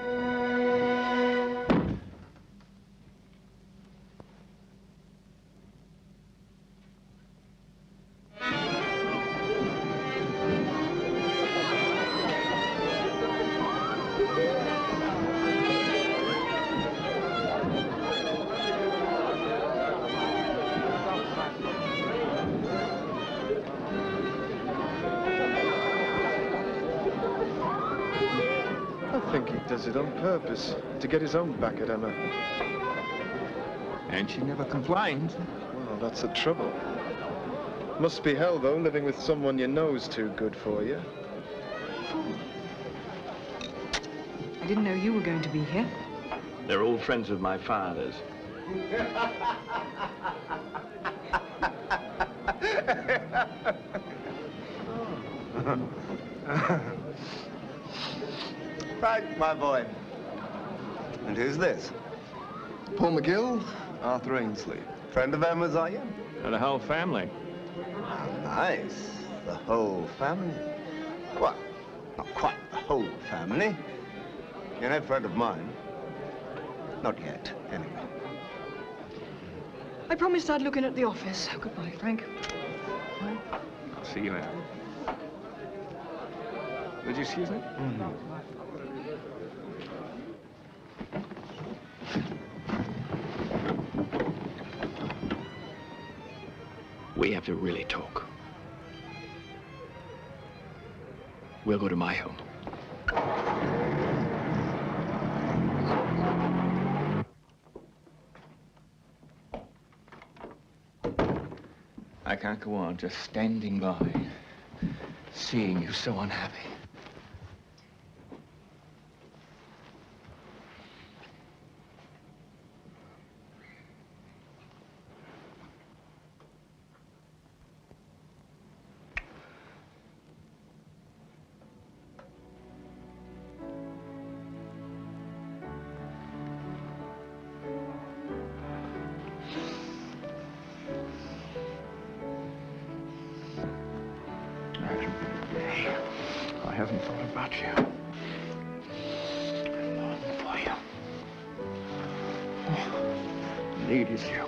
I think he does it on purpose, to get his own back at Emma. And she never complained. Well, that's the trouble. Must be hell, though, living with someone you know's too good for you. I didn't know you were going to be here. They're all friends of my father's. Right, my boy. And who's this? Paul McGill, Arthur Ainsley. Friend of Emma's, are you? And the whole family. Nice. The whole family. Well, not quite the whole family. You're no friend of mine. Not yet, anyway. I promised I'd look in at the office. Goodbye, Frank. I'll see you out. Would you excuse me? We have to really talk. We'll go to my home. I can't go on just standing by, seeing you so unhappy. I haven't thought about you. I'm longing for you. Oh, needed you.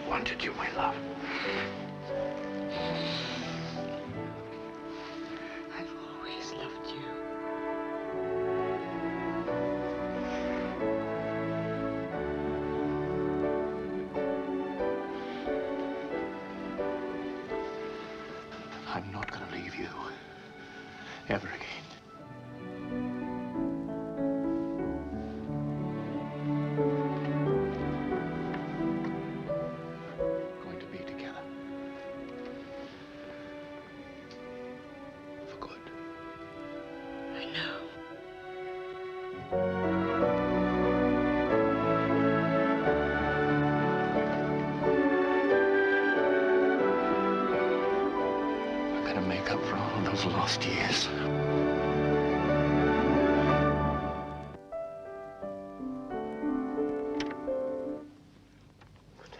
Wanted you, my love. I've always loved you. I'm not going to leave you ever again. Going to be together. For good. I know. I'm going to make up for all of those lost years.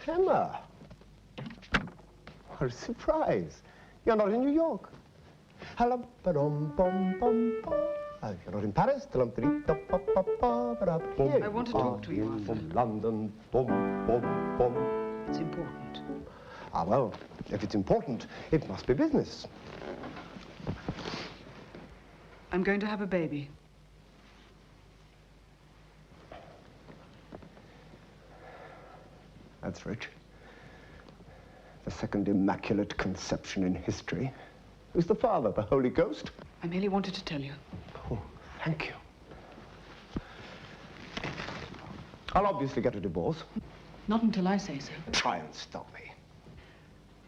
Emma. What a surprise. You're not in New York. You're not in Paris. I want to talk to you, Arthur. From London. It's important. Ah, well, if it's important, it must be business. I'm going to have a baby. That's rich. The second immaculate conception in history. Who's the father? The Holy Ghost? I merely wanted to tell you. Oh, thank you. I'll obviously get a divorce. Not until I say so. Try and stop me.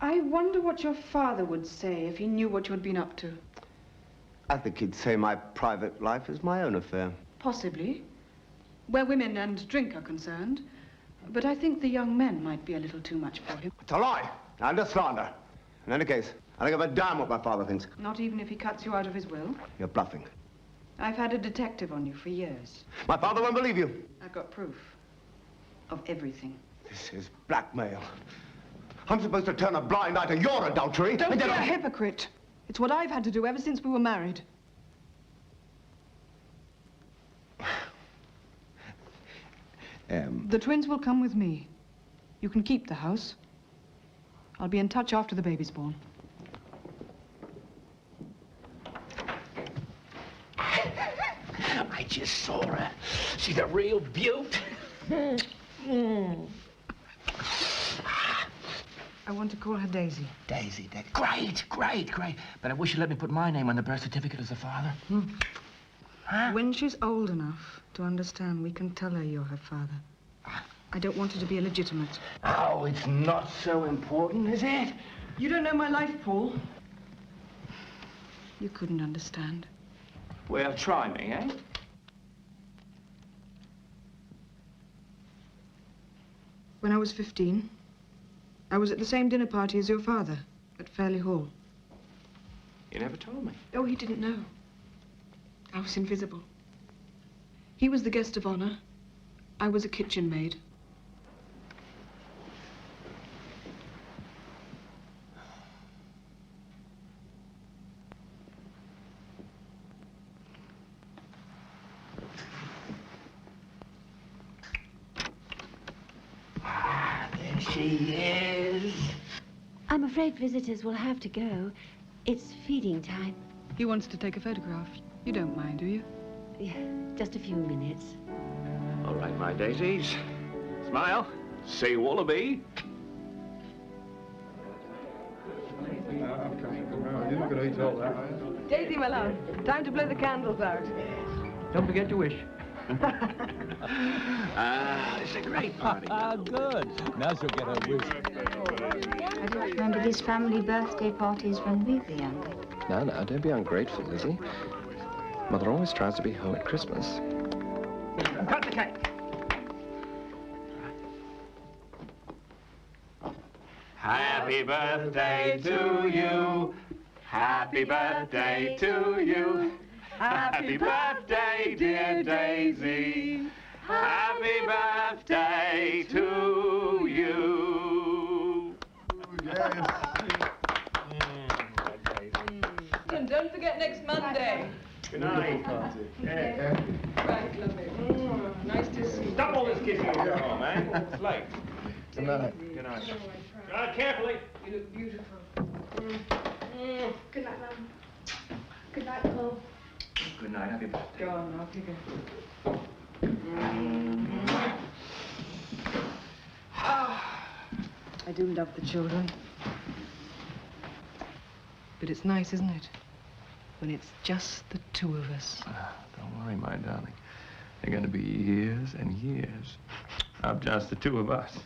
I wonder what your father would say if he knew what you had been up to. I think he'd say my private life is my own affair. Possibly. Where women and drink are concerned. But I think the young men might be a little too much for him. It's a lie and a slander. In any case, I don't give a damn what my father thinks. Not even if he cuts you out of his will? You're bluffing. I've had a detective on you for years. My father won't believe you. I've got proof of everything. This is blackmail. I'm supposed to turn a blind eye to your adultery. Don't and be then a hypocrite. It's what I've had to do ever since we were married. The twins will come with me. You can keep the house. I'll be in touch after the baby's born. I just saw her. She's a real beaut. I want to call her Daisy. Daisy. Great. But I wish you'd let me put my name on the birth certificate as the father. Huh? When she's old enough to understand, we can tell her you're her father. I don't want her to be illegitimate. Oh, it's not so important, is it? You don't know my life, Paul. You couldn't understand. Well, try me, eh? When I was 15, I was at the same dinner party as your father at Fairley Hall. You never told me. Oh, he didn't know. I was invisible. He was the guest of honor. I was a kitchen maid. There she is. I'm afraid visitors will have to go. It's feeding time. He wants to take a photograph. You don't mind, do you? Yeah, just a few minutes. All right, my daisies. Smile. Say wallaby. Daisy, my love, time to blow the candles out. Don't forget to wish. It's a great party. Good. Now she'll get her wish. I don't remember these family birthday parties when we were younger. No, don't be ungrateful, Lizzie. Mother always tries to be home at Christmas. Cut the cake. Happy birthday to you. Happy birthday to you. Happy birthday, dear Daisy. Happy birthday to you. And don't forget next Monday. Good night. Right, lovely. Nice to see you. Stop all this kissing and go home, eh? It's late. Good night. Good night. Drive carefully. You look beautiful. Good night, Mum. Good night, Paul. Good night. Happy birthday. Go on, I'll take it. I do love the children. But it's nice, isn't it? When it's just the two of us. Don't worry, my darling. They're going to be years and years of just the two of us.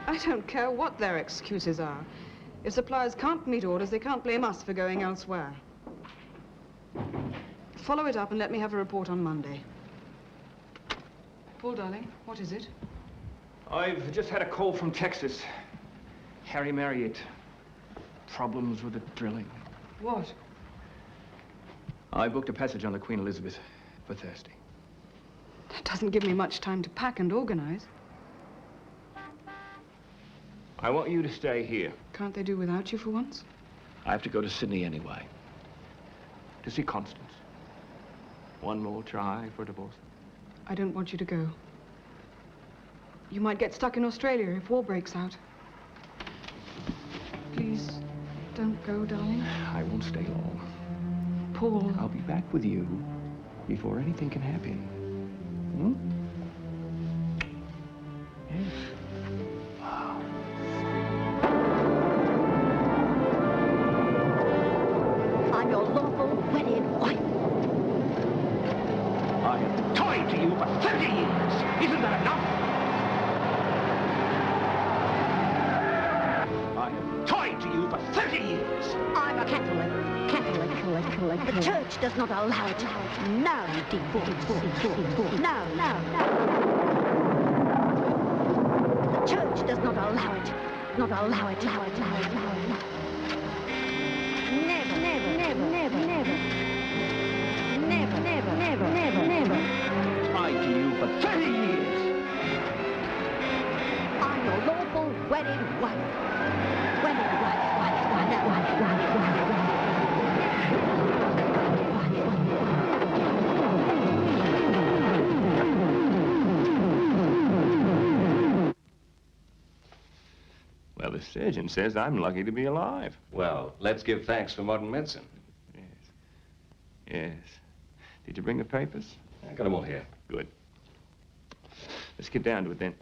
I don't care what their excuses are. If suppliers can't meet orders, they can't blame us for going elsewhere. Follow it up and let me have a report on Monday. Paul, darling, what is it? I've just had a call from Texas. Harry Marriott. Problems with the drilling. What? I booked a passage on the Queen Elizabeth for Thursday. That doesn't give me much time to pack and organize. I want you to stay here. Can't they do without you for once? I have to go to Sydney anyway. To see Constance. One more try for a divorce. I don't want you to go. You might get stuck in Australia if war breaks out. Please, don't go, darling. I won't stay long. Paul. I'll be back with you before anything can happen. Hmm? Yes. Wow. I'm your lawful wedded wife. I have been tied to you for 30 years. Isn't that enough? I have been tied to you for 30 years. I'm a Catholic. The church does not allow it. No, no. The church does not allow it. Not allow it. Never. Tied to you for 30 years. I'm your lawful wedded wife. Well, the surgeon says I'm lucky to be alive. Well, let's give thanks for modern medicine. Yes. Did you bring the papers? I got them all here. Good. Let's get down to it then.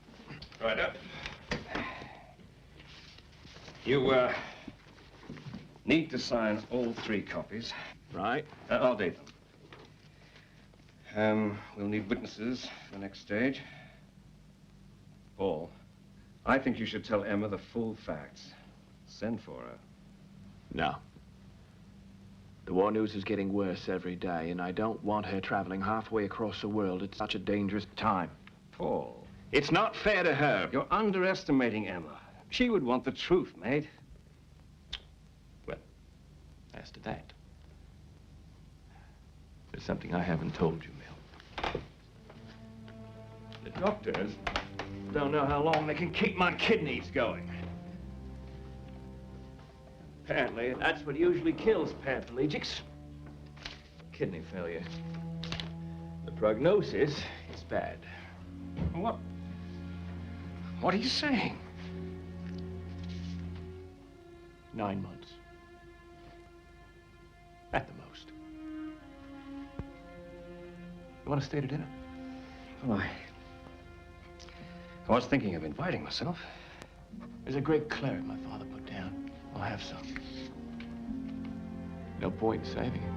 Right up. You, need to sign all 3 copies. Right. I'll date them. We'll need witnesses for the next stage. Paul, I think you should tell Emma the full facts. Send for her. No. The war news is getting worse every day, and I don't want her traveling halfway across the world at such a dangerous time. Paul. It's not fair to her. You're underestimating Emma. She would want the truth, mate. Well, as to that, there's something I haven't told you, Mill. The doctors don't know how long they can keep my kidneys going. Apparently, that's what usually kills paraplegics. Kidney failure. The prognosis is bad. What are you saying? 9 months. At the most. You want to stay to dinner? Well, I was thinking of inviting myself. There's a great claret my father put down. I'll have some. No point in saving it.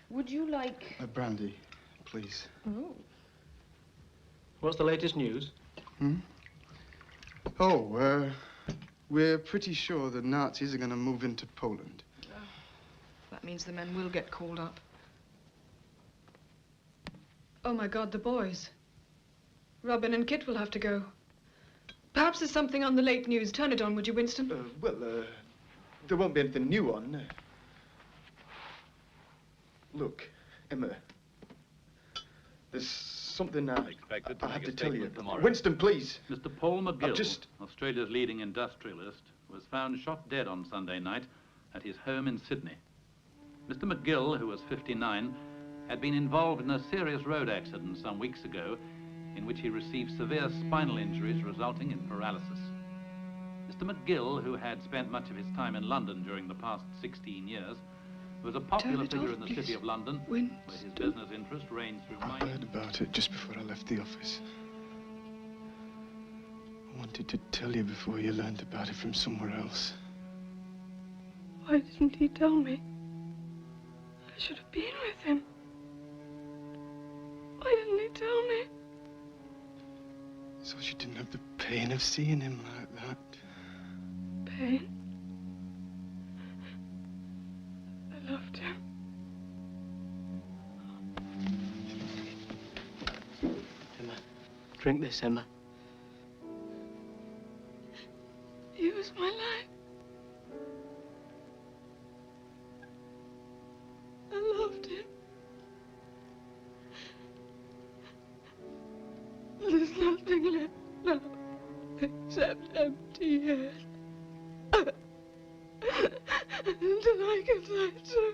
Would you like... A brandy, please. Oh. What's the latest news? We're pretty sure the Nazis are going to move into Poland. That means the men will get called up. Oh, my God, the boys. Robin and Kit will have to go. Perhaps there's something on the late news. Turn it on, would you, Winston? There won't be anything new on. Look, Emma. There's something I have to tell you. Tomorrow. Winston, please. Mr. Paul McGill, Australia's leading industrialist, was found shot dead on Sunday night at his home in Sydney. Mr. McGill, who was 59, had been involved in a serious road accident some weeks ago in which he received severe spinal injuries resulting in paralysis. Mr. McGill, who had spent much of his time in London during the past 16 years, was a popular figure in the city of London, where his business interest ranged through I heard about it just before I left the office. I wanted to tell you before you learned about it from somewhere else. Why didn't he tell me? I should have been with him. Why didn't he tell me? So you didn't have the pain of seeing him like that. Pain? I loved him. Emma, drink this, Emma. He was my life. I loved him. There's nothing left now. except empty head. Until I can say so.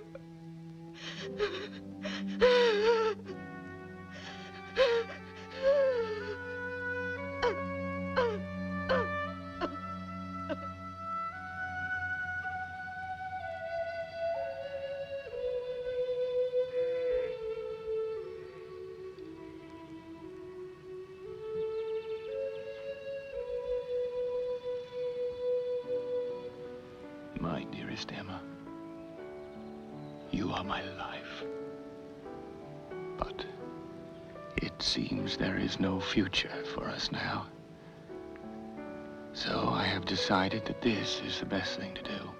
My dearest Emma, you are my life. But it seems there is no future for us now. So I have decided that this is the best thing to do.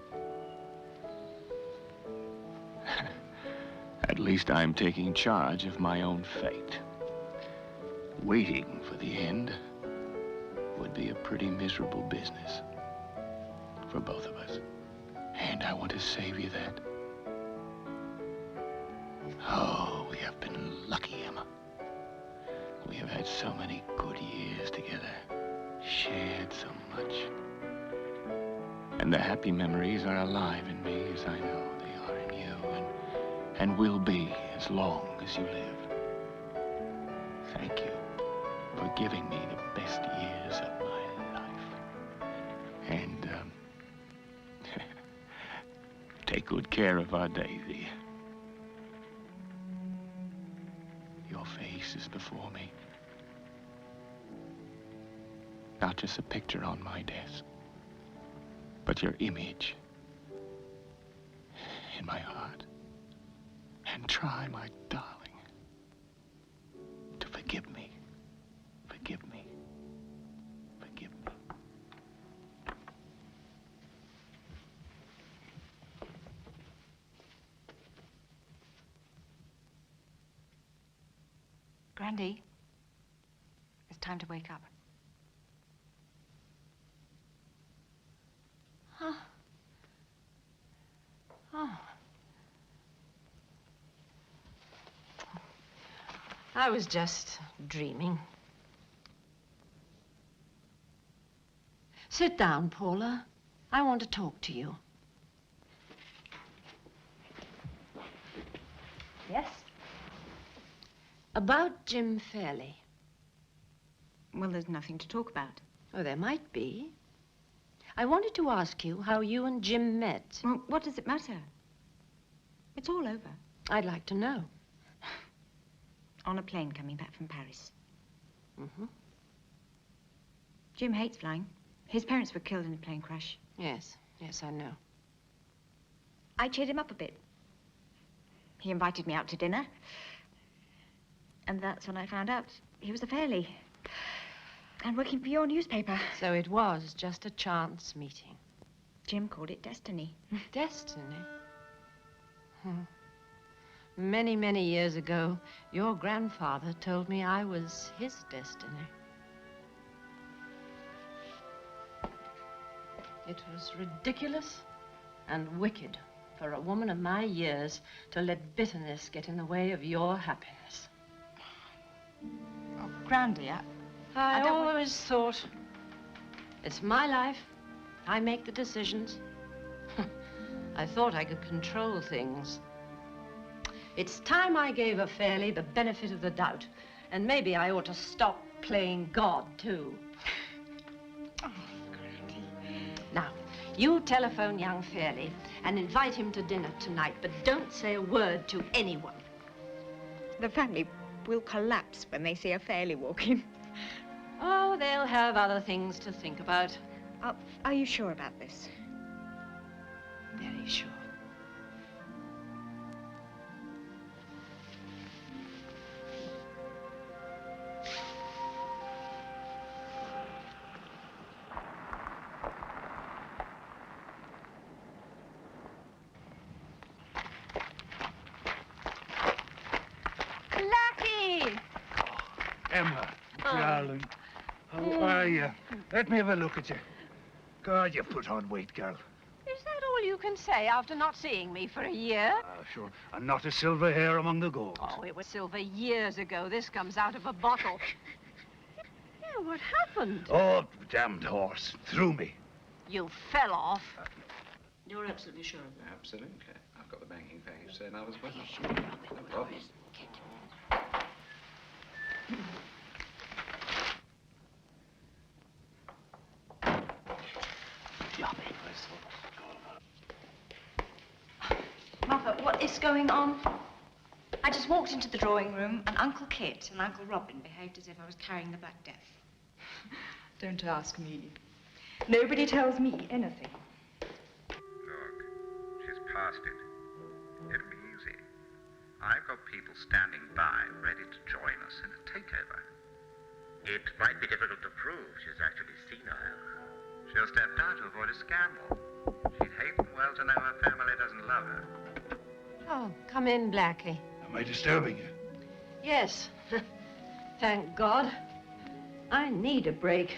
At least I'm taking charge of my own fate. Waiting for the end would be a pretty miserable business for both of us. And I want to save you that. Oh, we have been lucky, Emma. We have had so many good years together, shared so much. And the happy memories are alive in me as I know they are in you, and will be as long as you live. Thank you for giving me the best years of my life. And, take good care of our Daisy. Your face is before me. Not just a picture on my desk, but your image in my heart. And try, my darling, to forgive me. Forgive me. Forgive me. Grandy, it's time to wake up. Huh? Oh. I was just dreaming. Sit down, Paula. I want to talk to you. Yes? About Jim Fairley. Well, there's nothing to talk about. Oh, there might be. I wanted to ask you how you and Jim met. Well, what does it matter? It's all over. I'd like to know. On a plane coming back from Paris. Mm-hmm. Jim hates flying. His parents were killed in a plane crash. Yes, yes, I know. I cheered him up a bit. He invited me out to dinner. And that's when I found out he was a Fairley. And working for your newspaper. So it was just a chance meeting. Jim called it destiny. Destiny? Many, many years ago, your grandfather told me I was his destiny. It was ridiculous and wicked for a woman of my years to let bitterness get in the way of your happiness. Oh, Grandy, I always thought, it's my life. I make the decisions. I thought I could control things. It's time I gave a Fairley the benefit of the doubt. And maybe I ought to stop playing God, too. Oh, Grandy. Now, you telephone young Fairley and invite him to dinner tonight, but don't say a word to anyone. The family will collapse when they see a Fairley walk in. Oh, they'll have other things to think about. Are you sure about this? Very sure. Blackie! Emma, darling, how are you? Let me have a look at you. God, you've put on weight, girl. Is that all you can say after not seeing me for a year? Sure, and not a silver hair among the gold. Oh, it was silver years ago. This comes out of a bottle. Dear, what happened? Oh, damned horse. Threw me. You fell off. You're absolutely sure of that? Absolutely. I've got the banking package saying I was well. No problem. Mother, what is going on? I just walked into the drawing room and Uncle Kit and Uncle Robin behaved as if I was carrying the Black Death. Don't ask me. Nobody tells me anything. Look, she's past it. It'll be easy. I've got people standing by, ready to join us in a takeover. It might be difficult to prove she's actually senile. She'll step down to avoid a scandal. She'd hasten well to know her family doesn't love her. Oh, come in, Blackie. Am I disturbing you? Yes. Thank God. I need a break.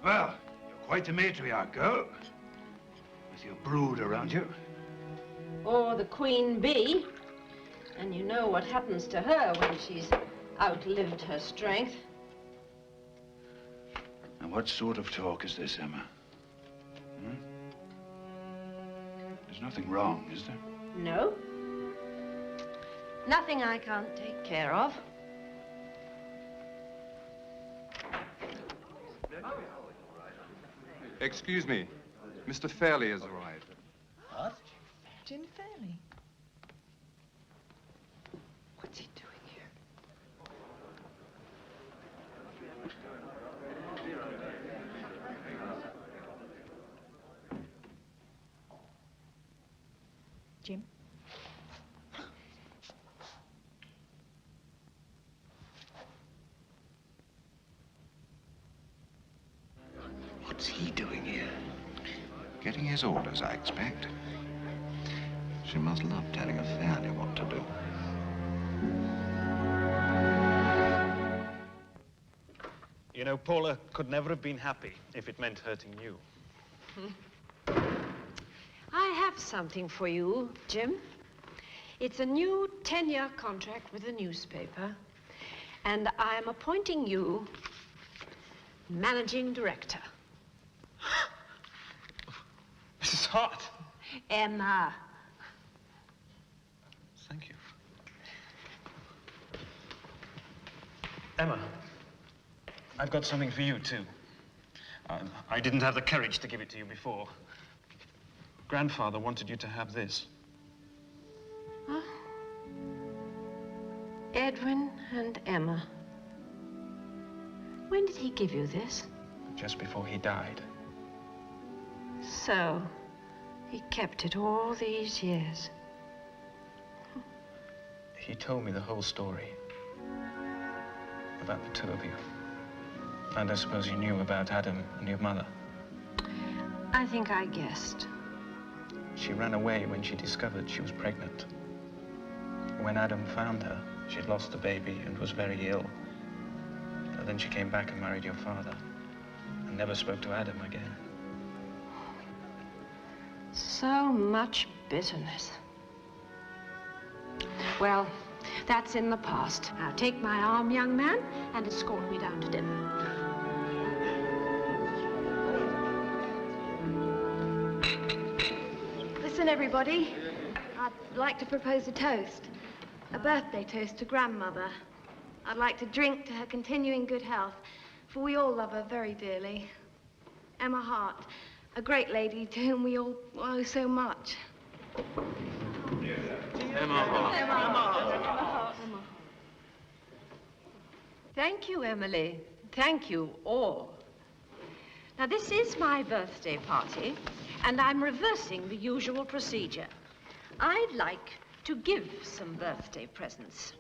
Well, you're quite the matriarch, girl. With your brood around you. Or the queen bee. And you know what happens to her when she's outlived her strength. And what sort of talk is this, Emma? Hmm? There's nothing wrong, is there? No. Nothing I can't take care of. Excuse me. Mr. Fairley has arrived. What? Jim Fairley? What's he doing here? Jim? What's he doing here? Getting his orders, I expect. She must love telling a Fairley what to do. You know, Paula could never have been happy if it meant hurting you. I have something for you, Jim. It's a new 10-year contract with the newspaper, and I am appointing you managing director. Mrs. Hart. Emma. Thank you. Emma, I've got something for you, too. I didn't have the courage to give it to you before. Grandfather wanted you to have this. Huh? Edwin and Emma. When did he give you this? Just before he died. So, he kept it all these years. He told me the whole story. About the two of you. And I suppose you knew about Adam and your mother. I think I guessed. She ran away when she discovered she was pregnant. When Adam found her, she'd lost the baby and was very ill. And then she came back and married your father. And never spoke to Adam again. So much bitterness. Well, that's in the past. Now take my arm, young man, and escort me down to dinner. Listen, everybody. I'd like to propose a toast. A birthday toast to Grandmother. I'd like to drink to her continuing good health, for we all love her very dearly. Emma Hart, a great lady to whom we all owe so much. Emma Hart. Emma Hart. Thank you, Emily. Thank you all. Now, this is my birthday party, and I'm reversing the usual procedure. I'd like to give some birthday presents.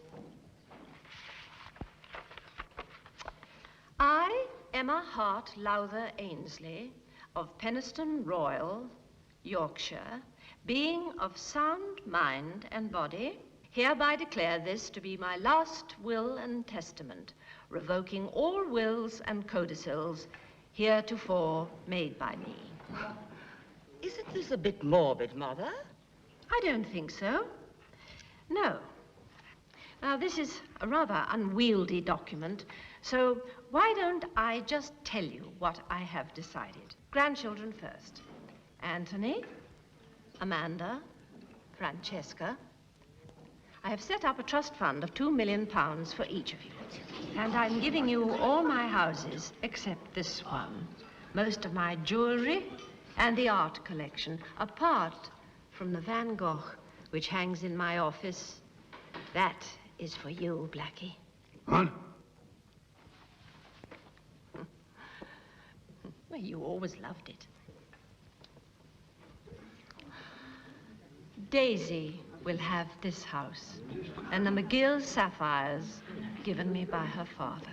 I, Emma Hart Lowther Ainsley, of Penistone Royal, Yorkshire, being of sound mind and body, hereby declare this to be my last will and testament, revoking all wills and codicils heretofore made by me. Isn't this a bit morbid, Mother? I don't think so. No. Now, this is a rather unwieldy document, so why don't I just tell you what I have decided? Grandchildren first. Anthony, Amanda, Francesca. I have set up a trust fund of £2 million for each of you. And I'm giving you all my houses except this one, most of my jewelry and the art collection, apart from the Van Gogh, which hangs in my office. That is for you, Blackie. What? Well, you always loved it. Daisy will have this house, and the McGill sapphires given me by her father.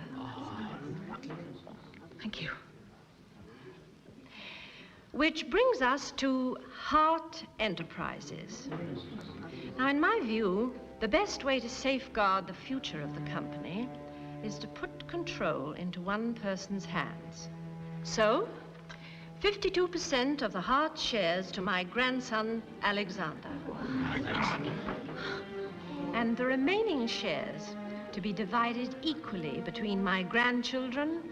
Thank you. Which brings us to Hart Enterprises. Now, in my view, the best way to safeguard the future of the company is to put control into one person's hands. So, 52% of the Hart shares to my grandson, Alexander. And the remaining shares to be divided equally between my grandchildren,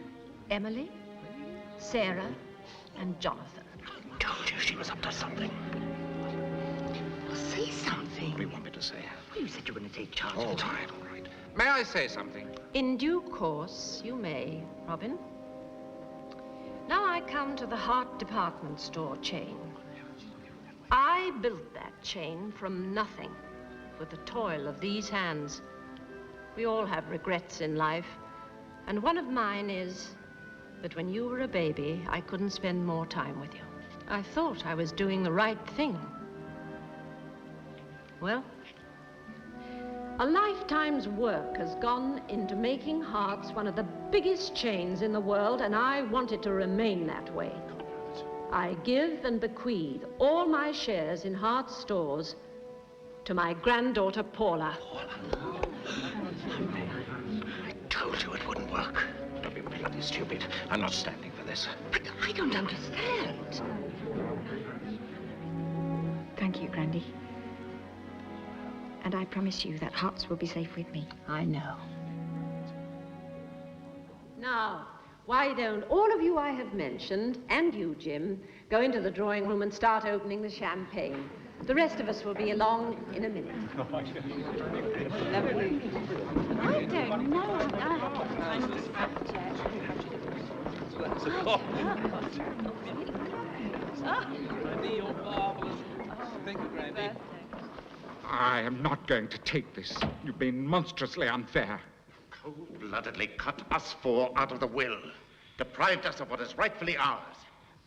Emily, Sarah, and Jonathan. I told you she was up to something. Well, say something. What do you want me to say? Well, you said you were going to take charge All of it. right, all right. May I say something? In due course, you may, Robin. Now I come to the Hart department store chain. I built that chain from nothing with the toil of these hands. We all have regrets in life, and one of mine is that when you were a baby, I couldn't spend more time with you. I thought I was doing the right thing. Well, a lifetime's work has gone into making Hart's one of the biggest chains in the world, and I want it to remain that way. I give and bequeath all my shares in Hart's stores to my granddaughter, Paula. I told you it wouldn't work. Don't be bloody stupid. I'm not standing for this. But I don't understand. Thank you, Grandy. And I promise you that Hart's will be safe with me. I know. Now, why don't all of you I have mentioned, and you, Jim, go into the drawing room and start opening the champagne. The rest of us will be along in a minute. Lovely. I don't know. Thank you, Grandy. I am not going to take this. You've been monstrously unfair. Cold-bloodedly cut us four out of the will. Deprived us of what is rightfully ours.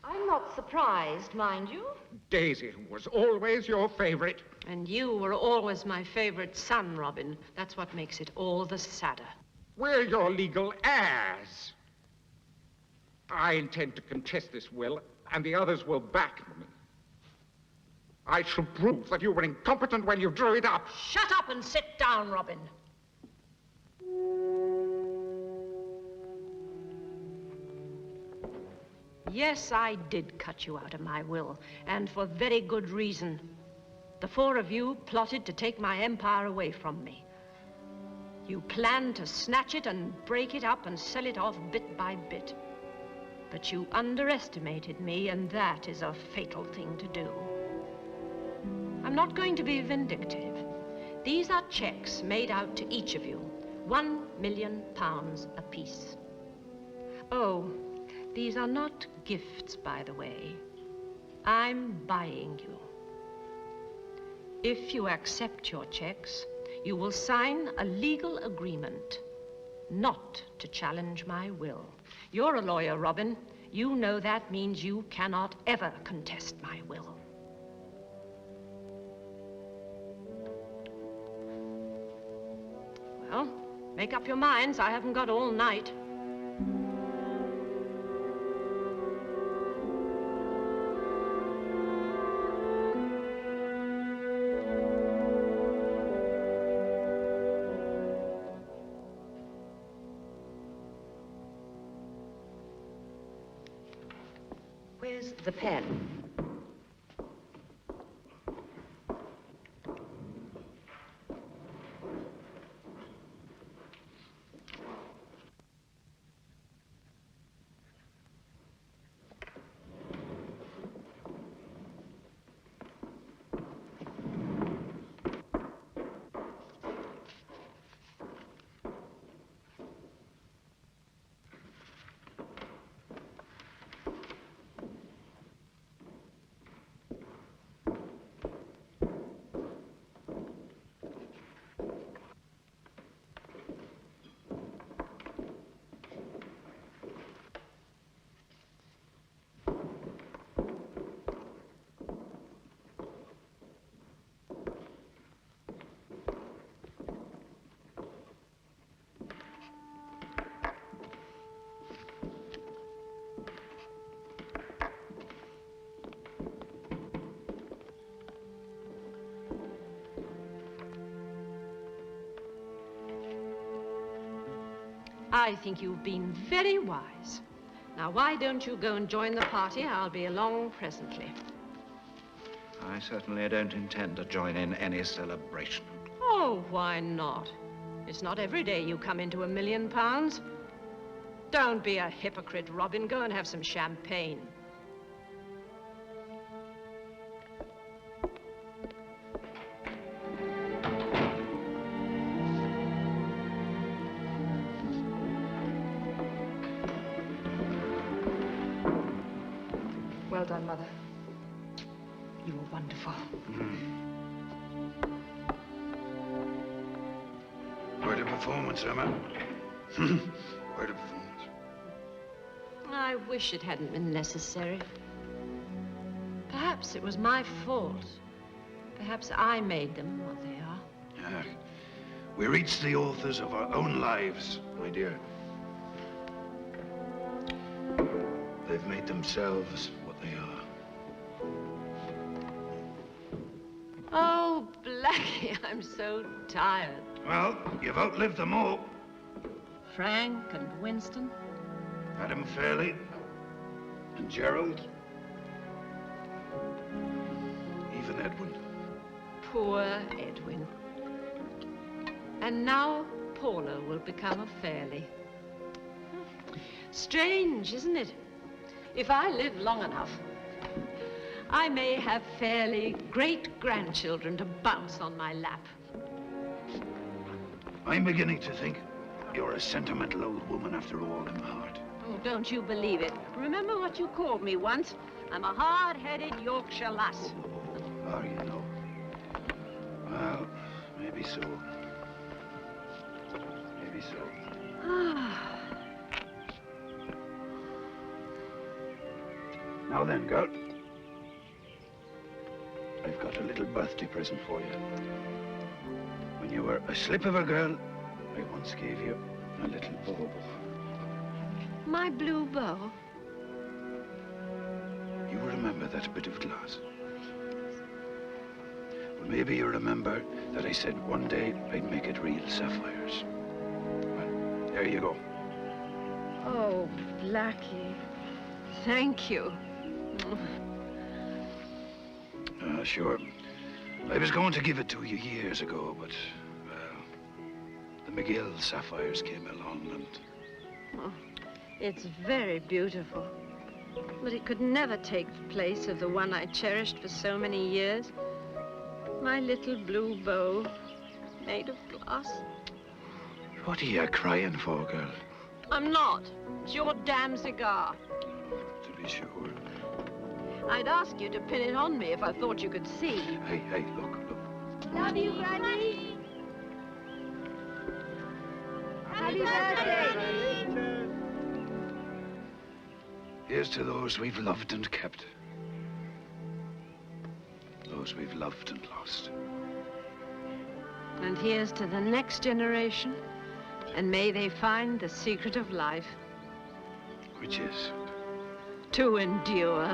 I'm not surprised, mind you. Daisy was always your favorite. And you were always my favorite son, Robin. That's what makes it all the sadder. We're your legal heirs. I intend to contest this will, and the others will back me. I shall prove that you were incompetent when you drew it up. Shut up and sit down, Robin. Yes, I did cut you out of my will, and for very good reason. The four of you plotted to take my empire away from me. You planned to snatch it and break it up and sell it off bit by bit. But you underestimated me, and that is a fatal thing to do. I'm not going to be vindictive. These are checks made out to each of you, £1 million apiece. Oh, these are not gifts, by the way. I'm buying you. If you accept your checks, you will sign a legal agreement not to challenge my will. You're a lawyer, Robin. You know that means you cannot ever contest my will. Well, make up your minds. I haven't got all night. Where's the pen? I think you've been very wise. Now, why don't you go and join the party? I'll be along presently. I certainly don't intend to join in any celebration. Oh, why not? It's not every day you come into £1 million. Don't be a hypocrite, Robin. Go and have some champagne. Well done, Mother. You were wonderful. Quite a performance, Emma. Quite a performance. I wish it hadn't been necessary. Perhaps it was my fault. Perhaps I made them what they are. Yeah. We're each the authors of our own lives, my dear. They've made themselves what they are. Oh, Blackie, I'm so tired. Well, you've outlived them all. Frank and Winston. Adam Fairley and Gerald. Even Edwin. Poor Edwin. And now Paula will become a Fairley. Strange, isn't it? If I live long enough, I may have Fairley great-grandchildren to bounce on my lap. I'm beginning to think you're a sentimental old woman after all in my heart. Oh, don't you believe it. Remember what you called me once? I'm a hard-headed Yorkshire lass. Are you know? Well, maybe so. Maybe so. Now then, girl. I've got a little birthday present for you. When you were a slip of a girl, I once gave you a little bauble. My blue bow? You remember that bit of glass? Well, maybe you remember that I said one day I'd make it real sapphires. Well, there you go. Oh, Blackie. Thank you. Sure. I was going to give it to you years ago, but, well, the McGill sapphires came along and... Oh, it's very beautiful. But it could never take the place of the one I cherished for so many years. My little blue bow, made of glass. What are you crying for, girl? I'm not. It's your damn cigar. To be sure. I'd ask you to pin it on me if I thought you could see. Hey, look. Love you, Granny. Happy birthday. Here's to those we've loved and kept. Those we've loved and lost. And here's to the next generation. And may they find the secret of life. Which is? To endure.